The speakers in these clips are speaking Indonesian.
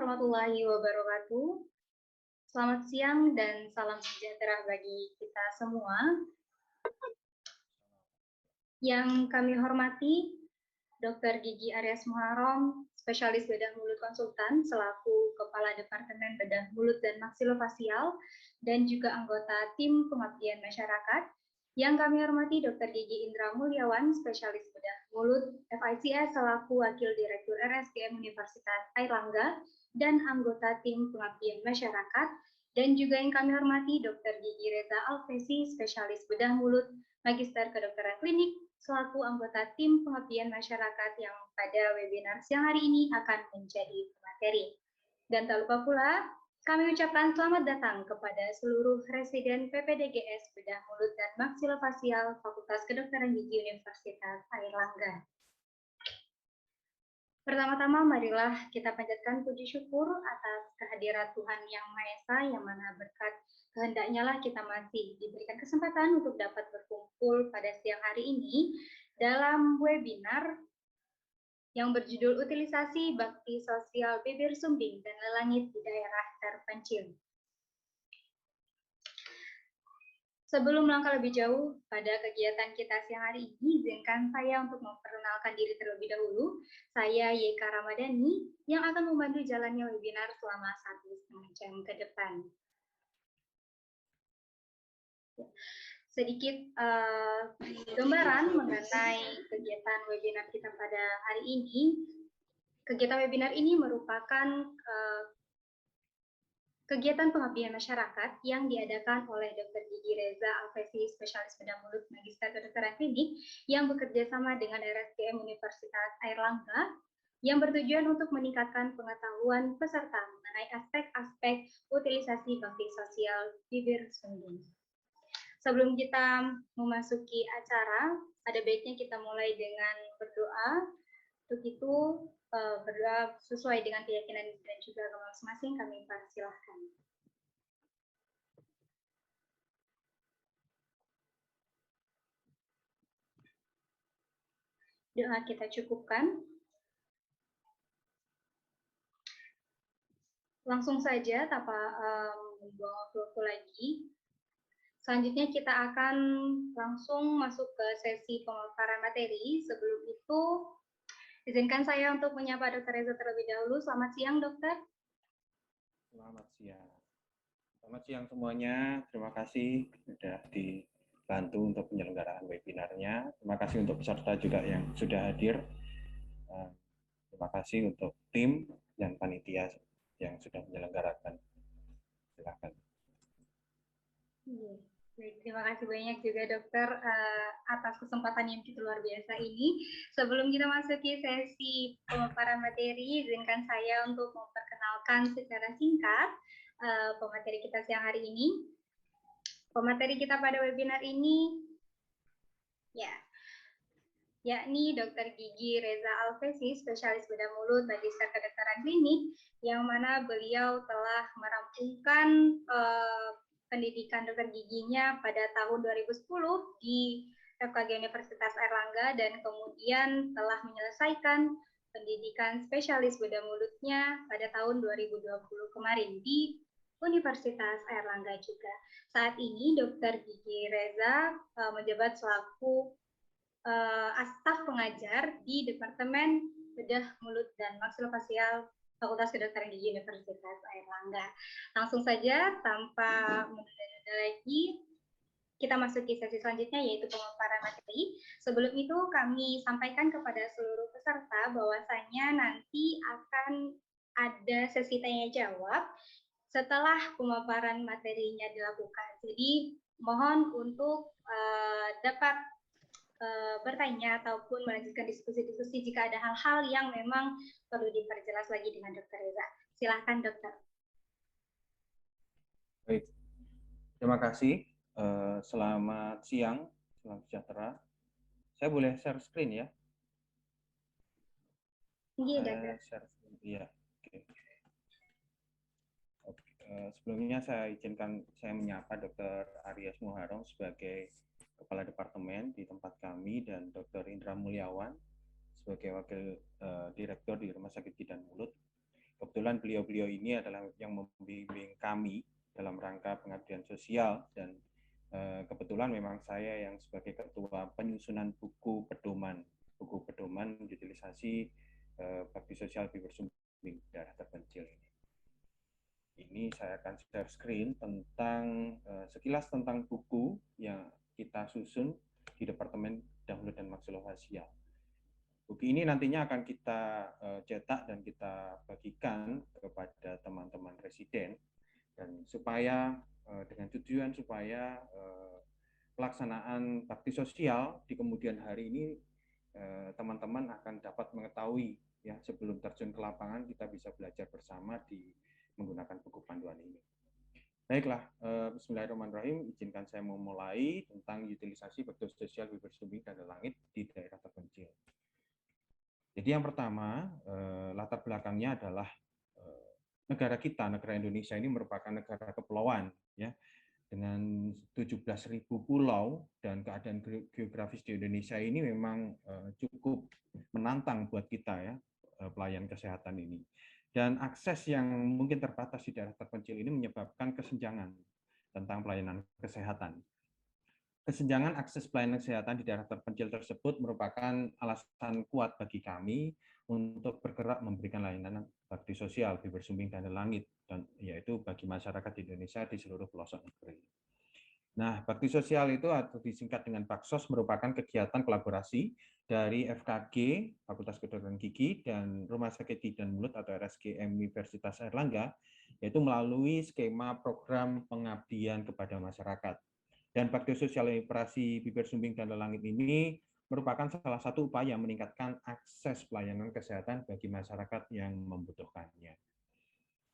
warahmatullahi wabarakatuh. Selamat siang dan salam sejahtera bagi kita semua. Yang kami hormati Dr. Gigi Aryas Muharram, spesialis bedah mulut konsultan selaku Kepala Departemen Bedah Mulut dan Maksilofasial dan juga anggota tim pengabdian masyarakat. Yang kami hormati Dr. Gigi Indra Mulyawan, spesialis bedah mulut FICS selaku Wakil Direktur RSGM Universitas Airlangga dan anggota tim pengabdian masyarakat. Dan juga yang kami hormati Dr. Gigi Reza Alvesi, spesialis bedah mulut, Magister Kedokteran Klinik, selaku anggota tim pengabdian masyarakat yang pada webinar siang hari ini akan menjadi pemateri. Dan tak lupa pula, kami ucapkan selamat datang kepada seluruh residen PPDGS Bedah Mulut dan Maksilofasial Fakultas Kedokteran Gigi Universitas Airlangga. Pertama-tama marilah kita panjatkan puji syukur atas kehadirat Tuhan Yang Maha Esa, yang mana berkat kehendaknya lah kita masih diberikan kesempatan untuk dapat berkumpul pada siang hari ini dalam webinar yang berjudul Utilisasi Bakti Sosial Bibir Sumbing dan Lelangit di Daerah Terpencil. Sebelum melangkah lebih jauh pada kegiatan kita siang hari ini, izinkan saya untuk memperkenalkan diri terlebih dahulu. Saya YK Ramadhani yang akan membantu jalannya webinar selama 1,5 jam ke depan. Sedikit gambaran mengenai kegiatan webinar kita pada hari ini. Kegiatan webinar ini merupakan kegiatan pengabdian masyarakat yang diadakan oleh Dr. Gigi Reza Alvesi, spesialis bedah mulut Magister Kedokteran Klinik yang bekerja sama dengan RSGM Universitas Airlangga yang bertujuan untuk meningkatkan pengetahuan peserta mengenai aspek-aspek utilisasi bakti sosial bibir sumbing. Sebelum kita memasuki acara, ada baiknya kita mulai dengan berdoa. Untuk itu, berdoa sesuai dengan keyakinan dan juga agama masing-masing, kami persilahkan. Doa kita cukupkan. Langsung saja, tanpa membuang waktu lagi. Selanjutnya kita akan langsung masuk ke sesi pemaparan materi. Sebelum itu, izinkan saya untuk menyapa Dr. Reza terlebih dahulu. Selamat siang, Dokter. Selamat siang. Selamat siang semuanya. Terima kasih sudah dibantu untuk penyelenggaraan webinarnya. Terima kasih untuk peserta juga yang sudah hadir. Terima kasih untuk tim dan panitia yang sudah menyelenggarakan. Silakan. Baik, terima kasih banyak juga Dokter atas kesempatan yang begitu luar biasa ini. Sebelum kita masuki sesi pemaparan materi, izinkan saya untuk memperkenalkan secara singkat pemateri kita siang hari ini. Pemateri kita pada webinar ini, yakni Dr. Gigi Reza Alvesi, spesialis bedah mulut Magister Kedokteran Klinik, yang mana beliau telah merampungkan pendidikan dokter giginya pada tahun 2010 di FKG Universitas Airlangga dan kemudian telah menyelesaikan pendidikan spesialis bedah mulutnya pada tahun 2020 kemarin di Universitas Airlangga juga. Saat ini Dr. Gigi Reza menjabat selaku staf pengajar di Departemen Bedah Mulut dan Maksilofasial Fakultas Kedokteran Gigi Universitas Airlangga. Langsung saja tanpa menunda-nunda lagi, kita masuki sesi selanjutnya yaitu pemaparan materi. Sebelum itu kami sampaikan kepada seluruh peserta bahwasanya nanti akan ada sesi tanya jawab setelah pemaparan materinya dilakukan. Jadi mohon untuk dapat bertanya ataupun melanjutkan diskusi-diskusi jika ada hal-hal yang memang perlu diperjelas lagi dengan Dr. Reza. Silahkan Dokter. Baik, terima kasih. Selamat siang, selamat sejahtera. Saya boleh share screen ya? Iya, Dokter. Share screen, iya. Oke. Sebelumnya saya izinkan saya menyapa Dr. Aryas Muharram sebagai Kepala Departemen di tempat kami dan Dr. Indra Mulyawan sebagai Wakil Direktur di Rumah Sakit Gigi dan Mulut. Kebetulan kebetulan beliau-beliau ini adalah yang membimbing kami dalam rangka pengabdian sosial, dan kebetulan memang saya yang sebagai ketua penyusunan buku pedoman utilisasi bakti sosial Bibersumbing daerah terpencil ini. Ini saya akan share screen tentang sekilas tentang buku yang kita susun di Departemen Dahulu dan Maksilofasial. Buku ini nantinya akan kita cetak dan kita bagikan kepada teman-teman residen, dan supaya dengan tujuan supaya pelaksanaan bakti sosial di kemudian hari ini teman-teman akan dapat mengetahui ya, sebelum terjun ke lapangan kita bisa belajar bersama di menggunakan buku panduan ini. Baiklah, bismillahirrahmanirrahim, izinkan saya memulai tentang utilisasi bakti sosial Bibersumbing dan Langit di daerah terpencil. Jadi yang pertama, latar belakangnya adalah negara kita, negara Indonesia ini merupakan negara kepulauan, ya, dengan 17.000 pulau, dan keadaan geografis di Indonesia ini memang cukup menantang buat kita ya, pelayan kesehatan ini. Dan akses yang mungkin terbatas di daerah terpencil ini menyebabkan kesenjangan tentang pelayanan kesehatan. Kesenjangan akses pelayanan kesehatan di daerah terpencil tersebut merupakan alasan kuat bagi kami untuk bergerak memberikan layanan bakti sosial Bibersumbing dan Langit, dan yaitu bagi masyarakat di Indonesia di seluruh pelosok negeri. Nah, bakti sosial itu atau disingkat dengan Baksos merupakan kegiatan kolaborasi dari FKG, Fakultas Kedokteran Gigi, dan Rumah Sakit Gigi dan Mulut atau RSGM Universitas Airlangga, yaitu melalui skema program pengabdian kepada masyarakat. Dan bakti sosial operasi Bibersumbing dan Langit ini merupakan salah satu upaya meningkatkan akses pelayanan kesehatan bagi masyarakat yang membutuhkannya.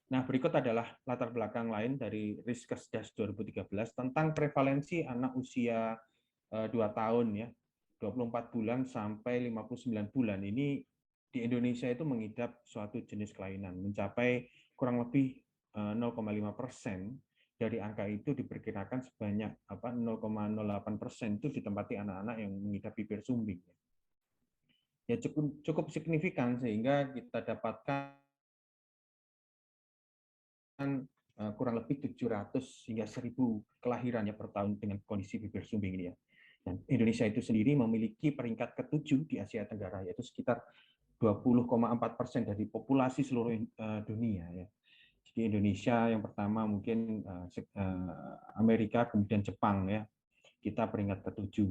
Nah, berikut adalah latar belakang lain dari Riskesdas 2013 tentang prevalensi anak usia 2 tahun ya, 24 bulan sampai 59 bulan. Ini di Indonesia itu mengidap suatu jenis kelainan, mencapai kurang lebih 0,5%. Dari angka itu diperkirakan sebanyak 0,08% itu ditempati anak-anak yang mengidap Bibersumbing. Ya cukup signifikan sehingga kita dapatkan kurang lebih 700 hingga 1.000 kelahirannya per tahun dengan kondisi Bibersumbing ini ya. Dan Indonesia itu sendiri memiliki peringkat ke-7 di Asia Tenggara, yaitu sekitar 20,4% dari populasi seluruh dunia ya. Jadi Indonesia yang pertama mungkin Amerika, kemudian Jepang ya. Kita peringkat ke-7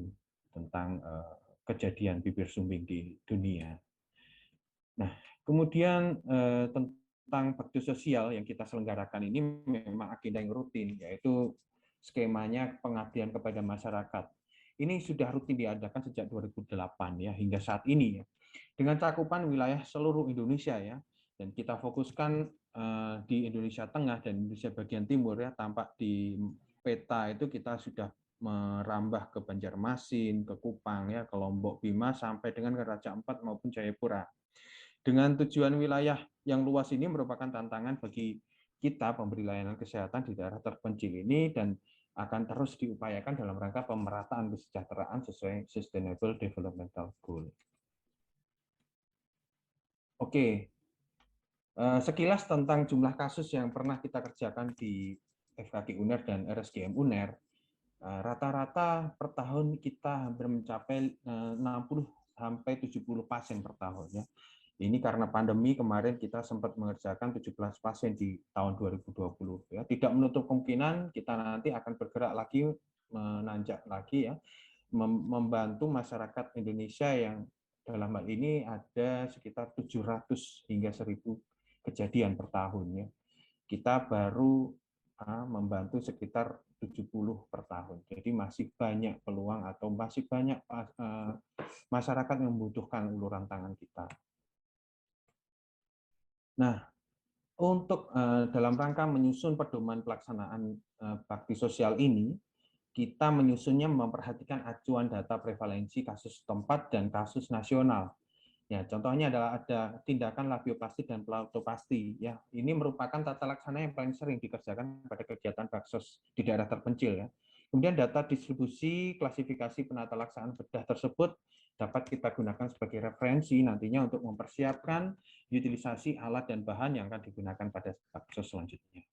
tentang kejadian Bibersumbing di dunia. Nah, kemudian tentang bakti sosial yang kita selenggarakan ini memang agenda yang rutin, yaitu skemanya pengabdian kepada masyarakat. Ini sudah rutin diadakan sejak 2008 ya, hingga saat ini ya. Dengan cakupan wilayah seluruh Indonesia ya, dan kita fokuskan di Indonesia Tengah dan Indonesia bagian timur ya, tampak di peta itu kita sudah merambah ke Banjarmasin, ke Kupang ya, ke Lombok, Bima sampai dengan ke Raja Ampat maupun Jayapura. Dengan tujuan wilayah yang luas ini merupakan tantangan bagi kita pemberi layanan kesehatan di daerah terpencil ini, dan akan terus diupayakan dalam rangka pemerataan kesejahteraan sesuai Sustainable Developmental Goal. Oke, sekilas tentang jumlah kasus yang pernah kita kerjakan di FKG UNER dan RSGM UNER. Rata-rata per tahun kita hampir mencapai 60 sampai 70 pasien per tahun ya. Ini karena pandemi kemarin kita sempat mengerjakan 17 pasien di tahun 2020 ya. Tidak menutup kemungkinan kita nanti akan bergerak lagi, menanjak lagi ya, membantu masyarakat Indonesia yang dalam hal ini ada sekitar 700 hingga 1.000 kejadian per tahun ya. Kita baru membantu sekitar 70 per tahun. Jadi masih banyak peluang atau masih banyak masyarakat yang membutuhkan uluran tangan kita. Nah, untuk dalam rangka menyusun pedoman pelaksanaan bakti sosial ini, kita menyusunnya memperhatikan acuan data prevalensi kasus setempat dan kasus nasional. Ya, contohnya adalah ada tindakan labioplasti dan plautoplasti. Ya, ini merupakan tata laksana yang paling sering dikerjakan pada kegiatan baksos di daerah terpencil. Ya. Kemudian data distribusi klasifikasi penata laksanaan bedah tersebut dapat kita gunakan sebagai referensi nantinya untuk mempersiapkan utilisasi alat dan bahan yang akan digunakan pada baksos selanjutnya.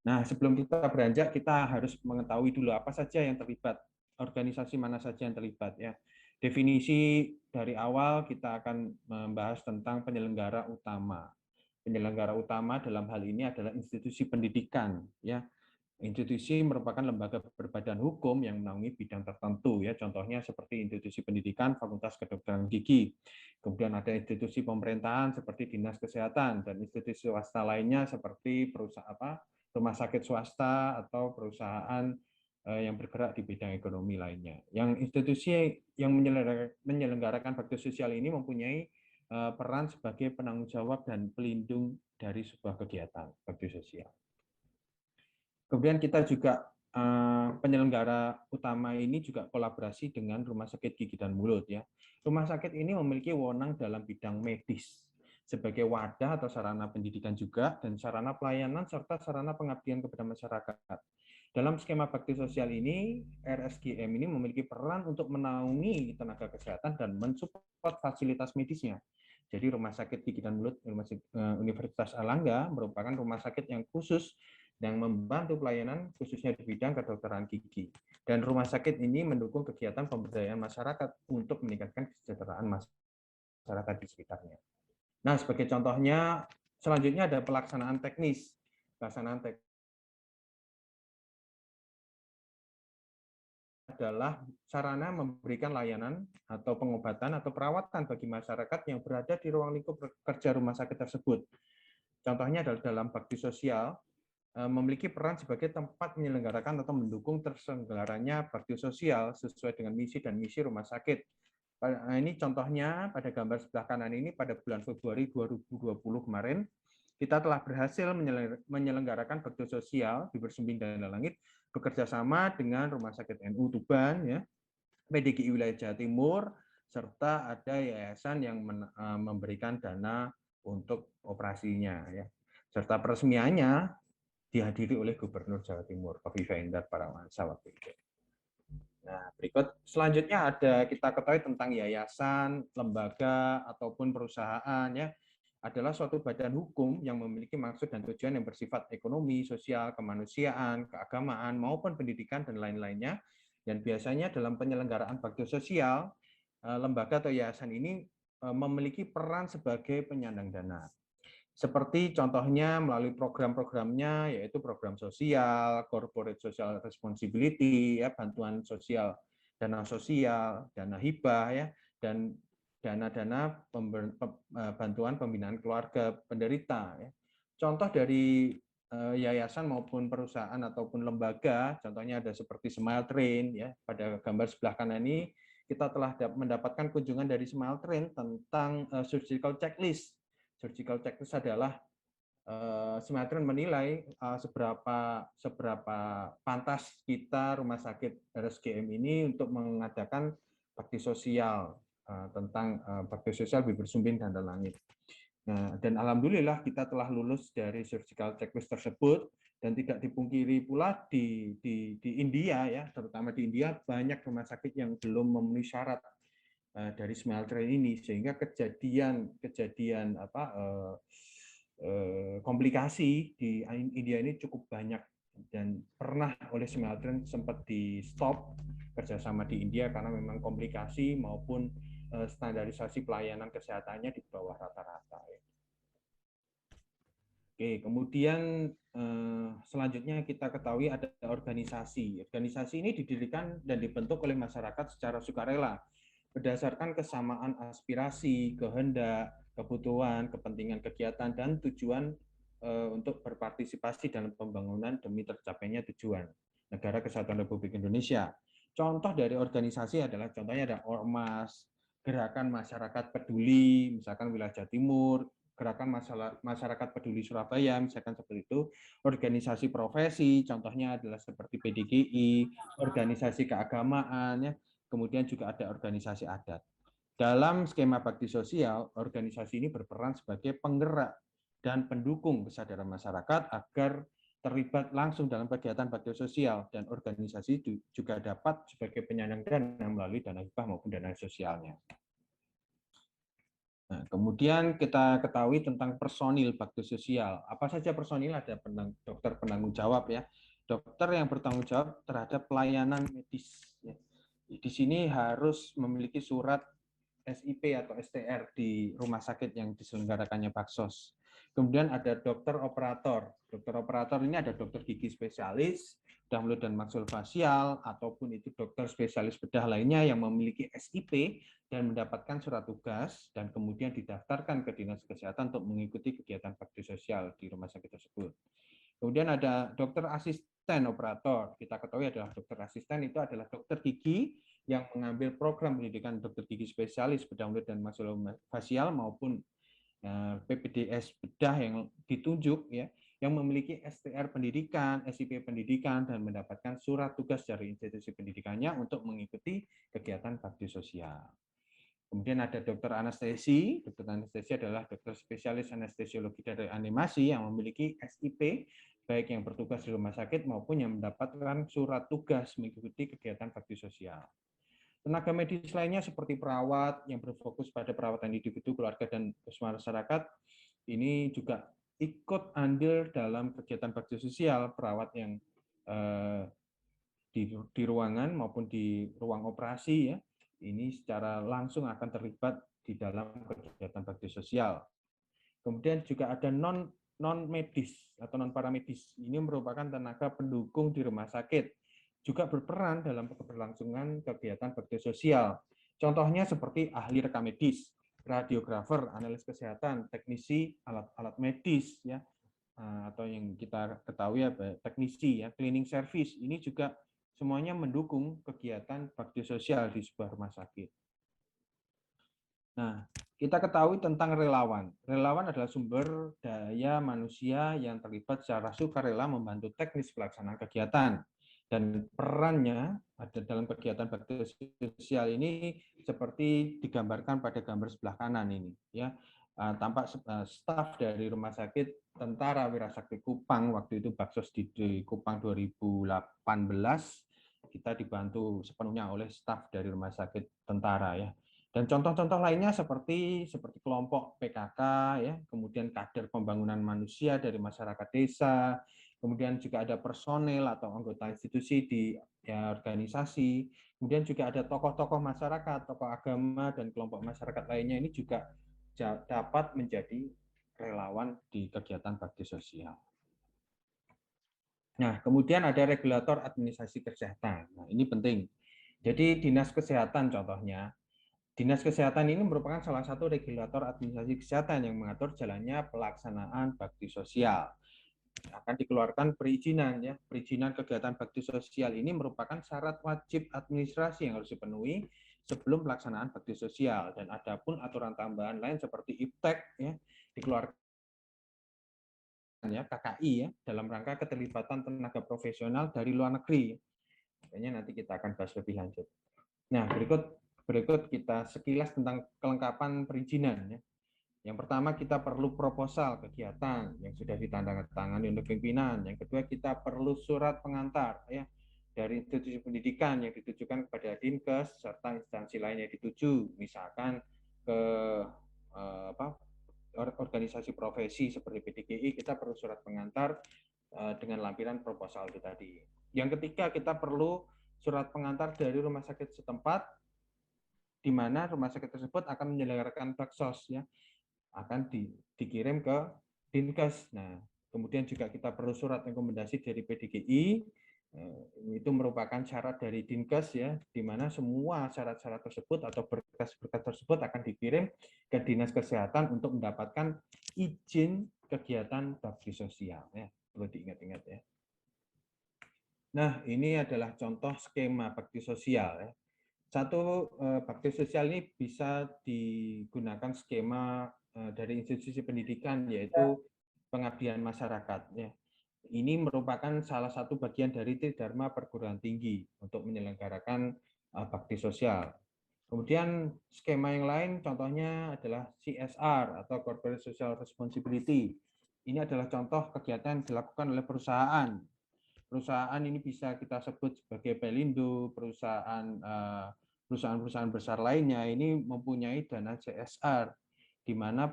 Nah, sebelum kita beranjak, kita harus mengetahui dulu apa saja yang terlibat, organisasi mana saja yang terlibat ya. Definisi dari awal kita akan membahas tentang penyelenggara utama. Penyelenggara utama dalam hal ini adalah institusi pendidikan ya. Institusi merupakan lembaga berbadan hukum yang menaungi bidang tertentu ya, contohnya seperti institusi pendidikan, Fakultas Kedokteran Gigi. Kemudian ada institusi pemerintahan seperti Dinas Kesehatan dan institusi swasta lainnya seperti perusahaan rumah sakit swasta atau perusahaan yang bergerak di bidang ekonomi lainnya. Yang institusi yang menyelenggarakan bakti sosial ini mempunyai peran sebagai penanggung jawab dan pelindung dari sebuah kegiatan bakti sosial. Kemudian kita juga penyelenggara utama ini juga kolaborasi dengan Rumah Sakit Gigi dan Mulut ya. Rumah sakit ini memiliki wewenang dalam bidang medis sebagai wadah atau sarana pendidikan juga dan sarana pelayanan serta sarana pengabdian kepada masyarakat. Dalam skema bakti sosial ini, RSGM ini memiliki peran untuk menaungi tenaga kesehatan dan mensupport fasilitas medisnya. Jadi Rumah Sakit Gigi dan Mulut Universitas Airlangga merupakan rumah sakit yang khusus yang membantu pelayanan khususnya di bidang kedokteran gigi. Dan rumah sakit ini mendukung kegiatan pemberdayaan masyarakat untuk meningkatkan kesejahteraan masyarakat di sekitarnya. Nah, sebagai contohnya, selanjutnya ada pelaksanaan teknis. Pelaksanaan teknis adalah sarana memberikan layanan atau pengobatan atau perawatan bagi masyarakat yang berada di ruang lingkup kerja rumah sakit tersebut. Contohnya adalah dalam bakti sosial, memiliki peran sebagai tempat menyelenggarakan atau mendukung terselenggaranya bakti sosial sesuai dengan misi dan misi rumah sakit. Nah, ini contohnya pada gambar sebelah kanan ini pada bulan Februari 2020 kemarin, kita telah berhasil menyelenggarakan bakti sosial di Bersumbing dan Langit bekerja sama dengan Rumah Sakit NU Tuban, ya, PDGI Wilayah Jawa Timur, serta ada yayasan yang memberikan dana untuk operasinya, ya. Serta peresmiannya dihadiri oleh Gubernur Jawa Timur, Kofifa Indar Parawansa waktu itu. Nah, berikut selanjutnya ada kita ketahui tentang yayasan, lembaga, ataupun perusahaan ya, adalah suatu badan hukum yang memiliki maksud dan tujuan yang bersifat ekonomi, sosial, kemanusiaan, keagamaan, maupun pendidikan dan lain-lainnya. Dan biasanya dalam penyelenggaraan bakti sosial, lembaga atau yayasan ini memiliki peran sebagai penyandang dana. Seperti contohnya melalui program-programnya, yaitu program sosial, corporate social responsibility, ya, bantuan sosial, dana hibah, ya, dan dana-dana bantuan pembinaan keluarga penderita. Ya. Contoh dari yayasan maupun perusahaan ataupun lembaga, contohnya ada seperti Smile Train, ya, pada gambar sebelah kanan ini kita telah mendapatkan kunjungan dari Smile Train tentang surgical checklist. Surgical checklist adalah Smile Train menilai seberapa pantas kita rumah sakit RSGM ini untuk mengadakan bakti sosial tentang bakti sosial Bibir Sumbing dan Langit. Nah, dan alhamdulillah kita telah lulus dari surgical checklist tersebut dan tidak dipungkiri pula di India ya, terutama di India banyak rumah sakit yang belum memenuhi syarat dari Smile Train ini sehingga kejadian komplikasi di India ini cukup banyak dan pernah oleh Smile Train sempat di stop kerjasama di India karena memang komplikasi maupun standarisasi pelayanan kesehatannya di bawah rata-rata. Oke, kemudian selanjutnya kita ketahui ada organisasi. Organisasi ini didirikan dan dibentuk oleh masyarakat secara sukarela berdasarkan kesamaan aspirasi, kehendak, kebutuhan, kepentingan kegiatan, dan tujuan untuk berpartisipasi dalam pembangunan demi tercapainya tujuan Negara Kesatuan Republik Indonesia. Contoh dari organisasi adalah contohnya ada Ormas, Gerakan Masyarakat Peduli, misalkan wilayah Jawa Timur, Gerakan Masyarakat Peduli Surabaya, misalkan seperti itu, organisasi profesi, contohnya adalah seperti PDGI, organisasi keagamaan, ya, kemudian juga ada organisasi adat. Dalam skema bakti sosial, organisasi ini berperan sebagai penggerak dan pendukung kesadaran masyarakat agar terlibat langsung dalam kegiatan bakti sosial, dan organisasi juga dapat sebagai penyandang dana melalui dana hibah maupun dana sosialnya. Nah, kemudian kita ketahui tentang personil bakti sosial. Apa saja personil? Ada dokter penanggung jawab ya, dokter yang bertanggung jawab terhadap pelayanan medis. Ya. Di sini harus memiliki surat SIP atau STR di rumah sakit yang diselenggarakannya Baksos. Kemudian ada dokter operator. Dokter operator ini ada dokter gigi spesialis, bedah mulut dan maksulofasial, ataupun itu dokter spesialis bedah lainnya yang memiliki SIP dan mendapatkan surat tugas dan kemudian didaftarkan ke Dinas Kesehatan untuk mengikuti kegiatan bakti sosial di rumah sakit tersebut. Kemudian ada dokter asisten operator. Kita ketahui adalah dokter asisten itu adalah dokter gigi yang mengambil program pendidikan dokter gigi spesialis bedah mulut dan maksulofasial maupun PPDS bedah yang ditunjuk ya, yang memiliki STR pendidikan, SIP pendidikan, dan mendapatkan surat tugas dari institusi pendidikannya untuk mengikuti kegiatan bakti sosial. Kemudian ada dokter anestesi. Dokter anestesi adalah dokter spesialis anestesiologi dan reanimasi yang memiliki SIP, baik yang bertugas di rumah sakit maupun yang mendapatkan surat tugas mengikuti kegiatan bakti sosial. Tenaga medis lainnya seperti perawat yang berfokus pada perawatan individu, keluarga, dan masyarakat, ini juga ikut andil dalam kegiatan bakti sosial. Perawat yang di ruangan maupun di ruang operasi ya, ini secara langsung akan terlibat di dalam kegiatan bakti sosial. Kemudian juga ada non medis atau non paramedis. Ini merupakan tenaga pendukung di rumah sakit, juga berperan dalam keberlangsungan kegiatan bakti sosial. Contohnya seperti ahli rekam medis, radiografer, analis kesehatan, teknisi alat-alat medis ya, atau yang kita ketahui ya teknisi ya, cleaning service. Ini juga semuanya mendukung kegiatan bakti sosial di sebuah rumah sakit. Nah, kita ketahui tentang relawan. Relawan adalah sumber daya manusia yang terlibat secara sukarela membantu teknis pelaksanaan kegiatan. Dan perannya ada dalam kegiatan bakti sosial ini seperti digambarkan pada gambar sebelah kanan ini. Ya, tampak staf dari Rumah Sakit Tentara Wirasakti Kupang, waktu itu Baksos di Kupang 2018, kita dibantu sepenuhnya oleh staf dari Rumah Sakit Tentara ya. Dan contoh-contoh lainnya seperti kelompok PKK ya, kemudian kader pembangunan manusia dari masyarakat desa, kemudian juga ada personel atau anggota institusi di ya, organisasi, kemudian juga ada tokoh-tokoh masyarakat, tokoh agama dan kelompok masyarakat lainnya ini juga dapat menjadi relawan di kegiatan bakti sosial. Nah, kemudian ada regulator administrasi kesehatan. Nah, ini penting. Jadi Dinas Kesehatan contohnya, Dinas Kesehatan ini merupakan salah satu regulator administrasi kesehatan yang mengatur jalannya pelaksanaan bakti sosial. Akan dikeluarkan perizinan ya. Perizinan kegiatan bakti sosial ini merupakan syarat wajib administrasi yang harus dipenuhi sebelum pelaksanaan bakti sosial, dan ada pun aturan tambahan lain seperti IPTEK ya, dikeluarkan ya KKI ya, dalam rangka keterlibatan tenaga profesional dari luar negeri. Kayaknya nanti kita akan bahas lebih lanjut. Nah, berikut kita sekilas tentang kelengkapan perizinan ya. Yang pertama, kita perlu proposal kegiatan yang sudah ditandatangani oleh pimpinan. Yang kedua, kita perlu surat pengantar ya dari institusi pendidikan yang ditujukan kepada Dinkes serta instansi lain yang dituju, misalkan ke organisasi profesi seperti PDGI, kita perlu surat pengantar dengan lampiran proposal itu tadi. Yang ketiga, kita perlu surat pengantar dari rumah sakit setempat, di mana rumah sakit tersebut akan menyelenggarakan baksos ya, akan dikirim ke Dinkes. Nah, kemudian juga kita perlu surat rekomendasi dari PDGI, itu merupakan syarat dari Dinkes ya, di mana semua syarat-syarat tersebut atau berkas-berkas tersebut akan dikirim ke Dinas Kesehatan untuk mendapatkan izin kegiatan bakti sosial ya, perlu diingat-ingat ya. Nah, ini adalah contoh skema bakti sosial ya. Satu, bakti sosial ini bisa digunakan skema dari institusi pendidikan, yaitu pengabdian masyarakat. Ya. Ini merupakan salah satu bagian dari Tridharma Perguruan Tinggi untuk menyelenggarakan bakti sosial. Kemudian skema yang lain contohnya adalah CSR atau Corporate Social Responsibility. ini adalah contoh kegiatan yang dilakukan oleh perusahaan. Perusahaan ini bisa kita sebut sebagai Pelindo, perusahaan-perusahaan besar lainnya ini mempunyai dana CSR, di mana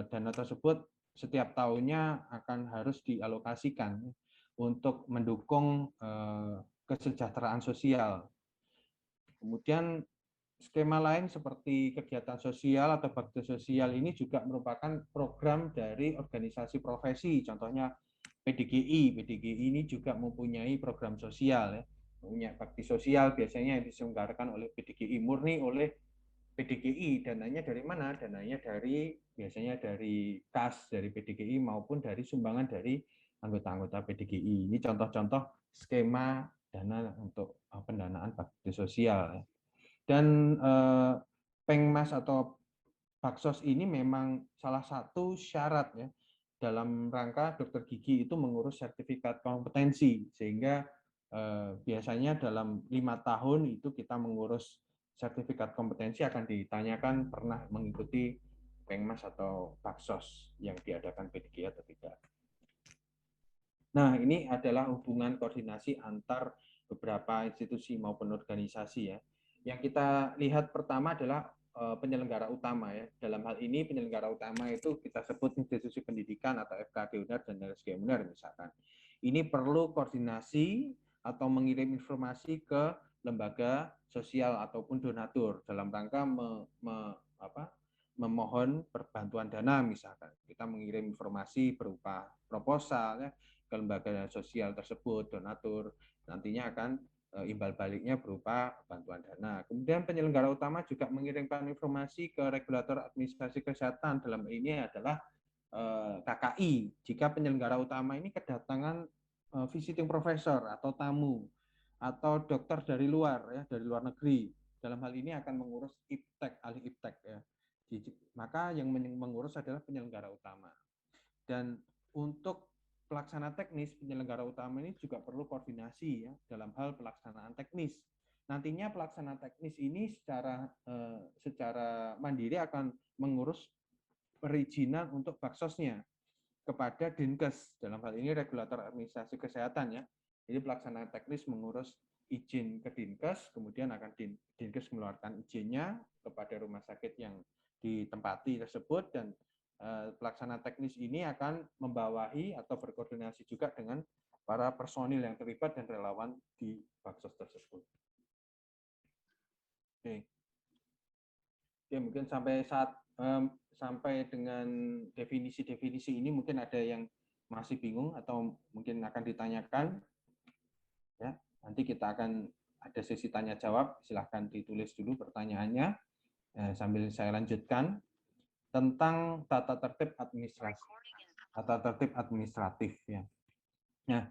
dana tersebut setiap tahunnya akan harus dialokasikan untuk mendukung kesejahteraan sosial. Kemudian skema lain seperti kegiatan sosial atau bakti sosial ini juga merupakan program dari organisasi profesi, contohnya PDGI. PDGI ini juga mempunyai program sosial, ya. Punya bakti sosial biasanya yang diselenggarakan oleh PDGI, murni oleh PDGI. Dananya dari mana? Dananya biasanya dari kas dari PDGI maupun dari sumbangan dari anggota-anggota PDGI. Ini contoh-contoh skema dana untuk pendanaan bakti sosial. Dan Pengmas atau Baksos ini memang salah satu syarat, ya, dalam rangka dokter gigi itu mengurus sertifikat kompetensi, sehingga biasanya dalam 5 tahun itu kita mengurus sertifikat kompetensi akan ditanyakan pernah mengikuti Pengmas atau Baksos yang diadakan PDGI atau tidak. Nah, ini adalah hubungan koordinasi antar beberapa institusi maupun organisasi, ya. Yang kita lihat pertama adalah penyelenggara utama, ya. Dalam hal ini penyelenggara utama itu kita sebut institusi pendidikan atau FKG UNER dan LSG UNER misalkan. Ini perlu koordinasi atau mengirim informasi ke lembaga sosial ataupun donatur dalam rangka memohon perbantuan dana misalkan. Kita mengirim informasi berupa proposal, ya, ke lembaga sosial tersebut, donatur, nantinya akan imbal baliknya berupa bantuan dana. Kemudian penyelenggara utama juga mengirimkan informasi ke regulator administrasi kesehatan, dalam ini adalah KKI. Jika penyelenggara utama ini kedatangan visiting professor atau tamu atau dokter dari luar, ya, dari luar negeri, dalam hal ini akan mengurus iptek, ahli iptek, ya. Maka yang mengurus adalah penyelenggara utama. Dan untuk pelaksana teknis, penyelenggara utama ini juga perlu koordinasi, ya, dalam hal pelaksanaan teknis. Nantinya pelaksana teknis ini secara mandiri akan mengurus perizinan untuk baksosnya kepada Dinkes, dalam hal ini regulator administrasi kesehatan, ya. Jadi pelaksana teknis mengurus izin ke Dinkes, kemudian akan Dinkes mengeluarkan izinnya kepada rumah sakit yang ditempati tersebut, dan pelaksana teknis ini akan membawahi atau berkoordinasi juga dengan para personil yang terlibat dan relawan di baksos tersebut. Oke. Ya, mungkin sampai dengan definisi-definisi ini mungkin ada yang masih bingung atau mungkin akan ditanyakan, ya. Nanti kita akan ada sesi tanya jawab, silahkan ditulis dulu pertanyaannya sambil saya lanjutkan tentang tata tertib administratif, ya. Nah,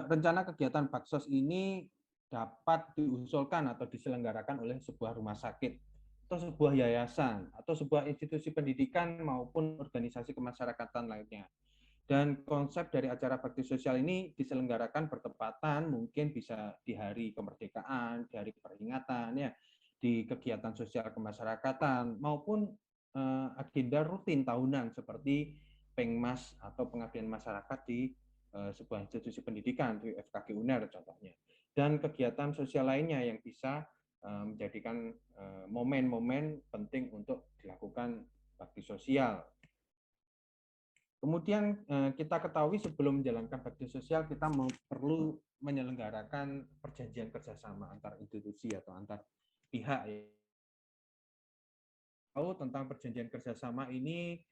rencana kegiatan baksos ini dapat diusulkan atau diselenggarakan oleh sebuah rumah sakit atau sebuah yayasan atau sebuah institusi pendidikan maupun organisasi kemasyarakatan lainnya. Dan konsep dari acara bakti sosial ini diselenggarakan bertepatan mungkin bisa di hari kemerdekaan, di hari peringatan, ya, di kegiatan sosial kemasyarakatan maupun agenda rutin tahunan seperti Pengmas atau pengabdian masyarakat di sebuah institusi pendidikan, di FKG UNER contohnya. Dan kegiatan sosial lainnya yang bisa menjadikan momen-momen penting untuk dilakukan bakti sosial. Kemudian kita ketahui sebelum menjalankan bakti sosial kita perlu menyelenggarakan perjanjian kerjasama antar institusi atau antar pihak, ya. Tahu tentang perjanjian kerjasama ini,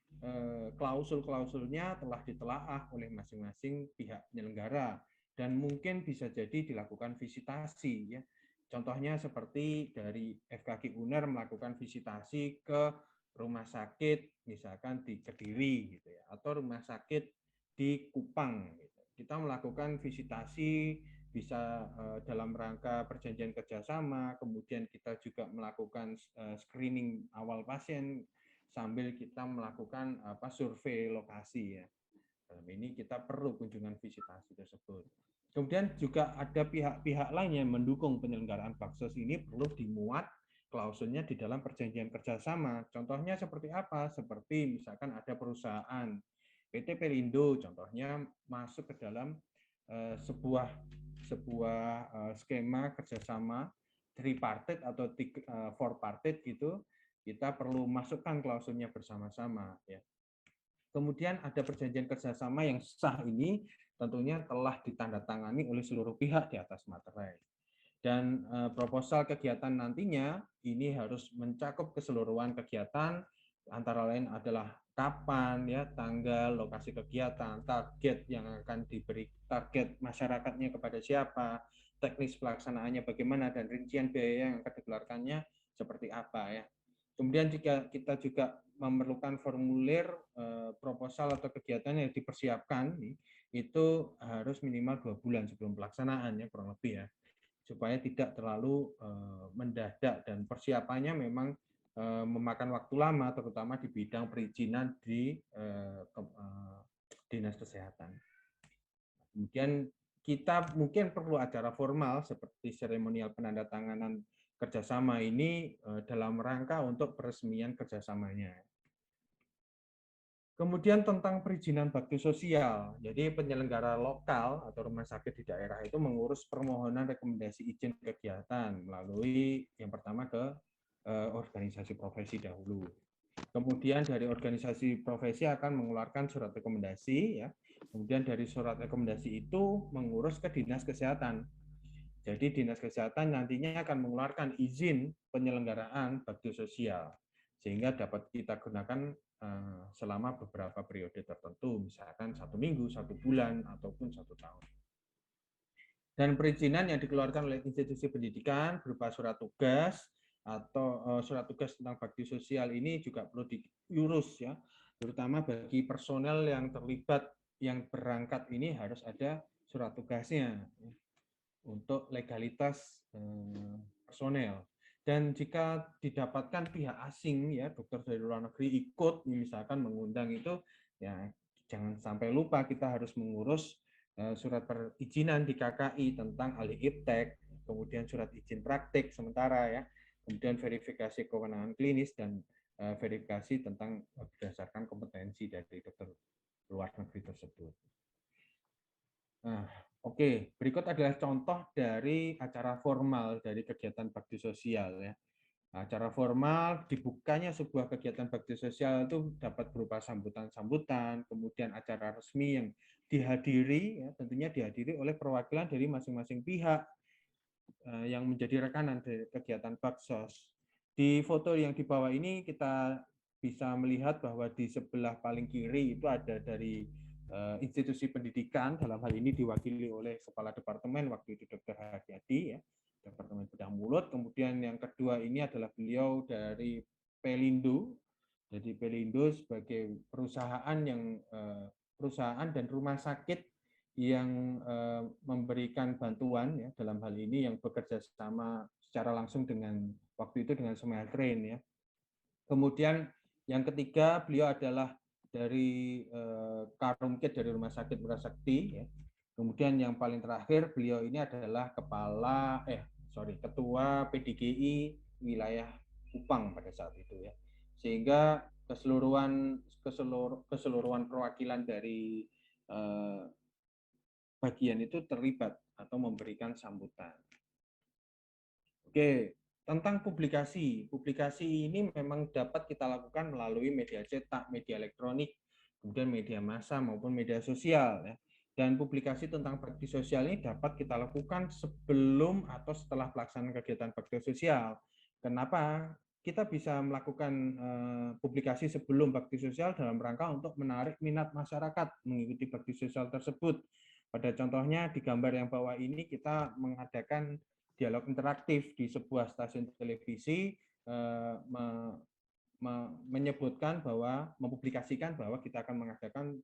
klausul-klausulnya telah ditelaah oleh masing-masing pihak penyelenggara dan mungkin bisa jadi dilakukan visitasi, ya. Contohnya seperti dari FKG UNER melakukan visitasi ke rumah sakit misalkan di Kediri gitu, ya, atau rumah sakit di Kupang gitu. Kita melakukan visitasi bisa dalam rangka perjanjian kerjasama, kemudian kita juga melakukan screening awal pasien sambil kita melakukan survei lokasi, ya. Dalam ini kita perlu kunjungan visitasi tersebut. Kemudian juga ada pihak-pihak lain yang mendukung penyelenggaraan baksos ini perlu dimuat klausulnya di dalam perjanjian kerjasama. Contohnya seperti apa? Seperti misalkan ada perusahaan PT Pelindo contohnya masuk ke dalam sebuah skema kerjasama tripartite atau four partite itu, kita perlu masukkan klausulnya bersama-sama ya. Kemudian ada perjanjian kerjasama yang sah ini tentunya telah ditandatangani oleh seluruh pihak di atas materai. Dan proposal kegiatan nantinya ini harus mencakup keseluruhan kegiatan, antara lain adalah kapan, ya, tanggal, lokasi kegiatan, target yang akan diberi, target masyarakatnya kepada siapa, teknis pelaksanaannya bagaimana, dan rincian biaya yang akan dikeluarkannya seperti apa ya. Kemudian jika kita juga memerlukan formulir proposal atau kegiatan yang dipersiapkan, itu harus minimal 2 bulan sebelum pelaksanaan ya, kurang lebih ya, supaya tidak terlalu mendadak, dan persiapannya memang memakan waktu lama, terutama di bidang perizinan di Dinas Kesehatan. Kemudian kita mungkin perlu acara formal seperti seremonial penandatanganan kerjasama ini dalam rangka untuk peresmian kerjasamanya. Kemudian tentang perizinan bakti sosial, jadi penyelenggara lokal atau rumah sakit di daerah itu mengurus permohonan rekomendasi izin kegiatan melalui yang pertama ke organisasi profesi dahulu. Kemudian dari organisasi profesi akan mengeluarkan surat rekomendasi, ya. Kemudian dari surat rekomendasi itu mengurus ke Dinas Kesehatan. Jadi Dinas Kesehatan nantinya akan mengeluarkan izin penyelenggaraan bakti sosial, sehingga dapat kita gunakan selama beberapa periode tertentu, misalkan 1 minggu, 1 bulan, ataupun 1 tahun. Dan perizinan yang dikeluarkan oleh institusi pendidikan berupa surat tugas atau surat tugas tentang bakti sosial ini juga perlu diurus ya, terutama bagi personel yang terlibat, yang berangkat ini harus ada surat tugasnya untuk legalitas personel. Dan jika didapatkan pihak asing ya, dokter dari luar negeri ikut misalkan mengundang itu, ya jangan sampai lupa kita harus mengurus surat perizinan di KKI tentang ahli iptek, kemudian surat izin praktik sementara ya, kemudian verifikasi kewenangan klinis, dan verifikasi tentang berdasarkan kompetensi dari dokter luar negeri tersebut. Nah, oke, berikut adalah contoh dari acara formal dari kegiatan bakti sosial ya. Acara formal dibukanya sebuah kegiatan bakti sosial itu dapat berupa sambutan-sambutan, kemudian acara resmi yang dihadiri, ya, tentunya dihadiri oleh perwakilan dari masing-masing pihak yang menjadi rekanan dari kegiatan baksos. Di foto yang di bawah ini kita bisa melihat bahwa di sebelah paling kiri itu ada dari institusi pendidikan, dalam hal ini diwakili oleh Kepala Departemen waktu itu Dr. Haryadi ya, Departemen Bedah Mulut. Kemudian yang kedua ini adalah beliau dari Pelindo. Jadi Pelindo sebagai perusahaan yang perusahaan dan rumah sakit yang memberikan bantuan ya, dalam hal ini yang bekerja sama secara langsung dengan waktu itu dengan Smeltrain ya. Kemudian yang ketiga beliau adalah dari Karumkit dari Rumah Sakit Murasakti ya. Kemudian yang paling terakhir beliau ini adalah ketua PDGI wilayah Kupang pada saat itu ya. Sehingga keseluruhan perwakilan dari bagian itu terlibat atau memberikan sambutan. Oke, tentang publikasi. Publikasi ini memang dapat kita lakukan melalui media cetak, media elektronik, kemudian media massa maupun media sosial ya. Dan publikasi tentang bakti sosial ini dapat kita lakukan sebelum atau setelah pelaksanaan kegiatan bakti sosial. Kenapa? Kita bisa melakukan publikasi sebelum bakti sosial dalam rangka untuk menarik minat masyarakat mengikuti bakti sosial tersebut. Pada contohnya di gambar yang bawah ini kita mengadakan dialog interaktif di sebuah stasiun televisi, menyebutkan bahwa, mempublikasikan bahwa kita akan mengadakan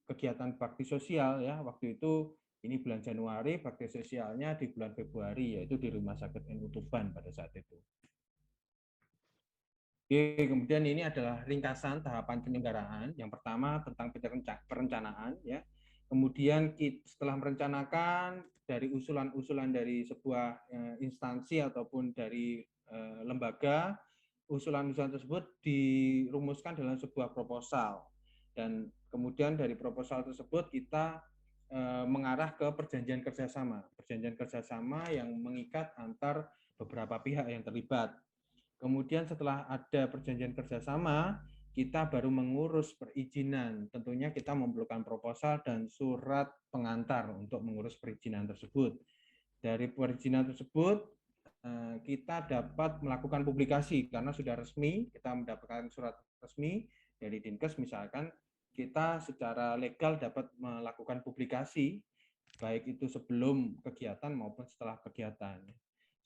kegiatan bakti sosial ya, waktu itu ini bulan Januari, bakti sosialnya di bulan Februari, yaitu di Rumah Sakit NU Tuban pada saat itu. Oke, kemudian ini adalah ringkasan tahapan penyelenggaraan. Yang pertama tentang perencanaan ya. Kemudian setelah merencanakan dari usulan-usulan dari sebuah instansi ataupun dari lembaga, usulan-usulan tersebut dirumuskan dalam sebuah proposal. Dan kemudian dari proposal tersebut kita mengarah ke perjanjian kerjasama. Perjanjian kerjasama yang mengikat antar beberapa pihak yang terlibat. Kemudian setelah ada perjanjian kerjasama, kita baru mengurus perizinan. Tentunya kita memerlukan proposal dan surat pengantar untuk mengurus perizinan tersebut. Dari perizinan tersebut, kita dapat melakukan publikasi karena sudah resmi, kita mendapatkan surat resmi dari Dinkes misalkan, kita secara legal dapat melakukan publikasi, baik itu sebelum kegiatan maupun setelah kegiatan.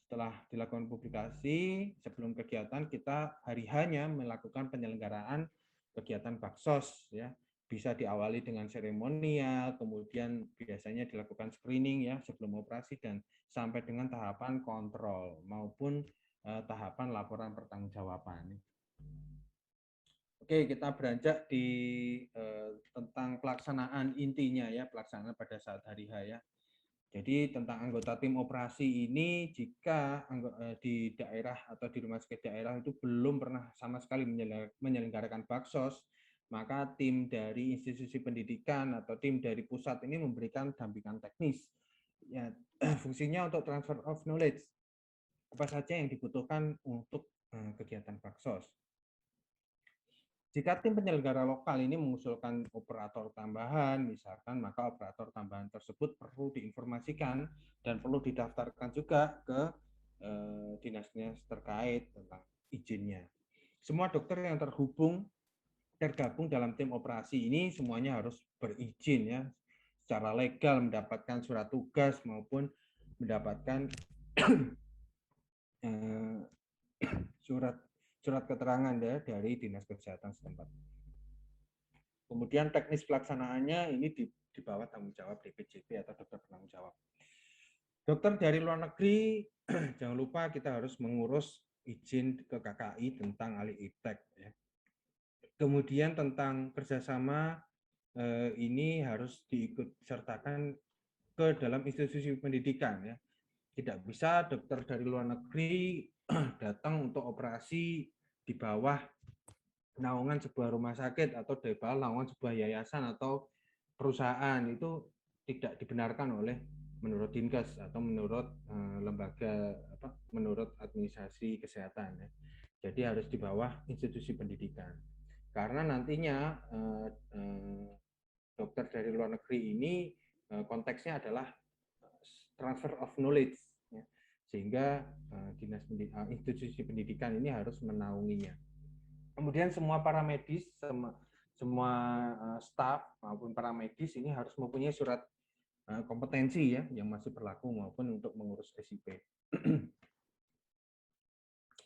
Setelah dilakukan publikasi, sebelum kegiatan kita hari hanya melakukan penyelenggaraan kegiatan baksos, ya. Bisa diawali dengan seremonial, kemudian biasanya dilakukan screening ya sebelum operasi dan sampai dengan tahapan kontrol maupun tahapan laporan pertanggungjawaban. Oke, kita beranjak di tentang pelaksanaan intinya ya, pelaksanaan pada saat hari H ya. Jadi tentang anggota tim operasi ini jika di daerah atau di rumah sakit daerah itu belum pernah sama sekali menyelenggarakan baksos, maka tim dari institusi pendidikan atau tim dari pusat ini memberikan dampingan teknis. Ya, fungsinya untuk transfer of knowledge. Apa saja yang dibutuhkan untuk kegiatan baksos. Jika tim penyelenggara lokal ini mengusulkan operator tambahan, misalkan, maka operator tambahan tersebut perlu diinformasikan dan perlu didaftarkan juga ke dinas-dinas terkait tentang izinnya. Semua dokter yang tergabung dalam tim operasi ini semuanya harus berizin ya, secara legal mendapatkan surat tugas maupun mendapatkan surat keterangan ya dari Dinas Kesehatan setempat. Kemudian teknis pelaksanaannya ini di bawah tanggung jawab DPJP atau dokter penanggung jawab. Dokter dari luar negeri, jangan lupa kita harus mengurus izin ke KKI tentang ahli iptek. Ya. Kemudian tentang kerjasama ini harus diikut sertakan ke dalam institusi pendidikan. Ya. Tidak bisa dokter dari luar negeri datang untuk operasi di bawah naungan sebuah rumah sakit atau di bawah naungan sebuah yayasan atau perusahaan, itu tidak dibenarkan oleh menurut Dinkes atau menurut lembaga menurut administrasi kesehatan ya. Jadi harus di bawah institusi pendidikan. Karena nantinya dokter dari luar negeri ini konteksnya adalah transfer of knowledge ya. Sehingga institusi pendidikan ini harus menaunginya. Kemudian semua paramedis, semua staf maupun paramedis ini harus mempunyai surat kompetensi ya yang masih berlaku maupun untuk mengurus SIP.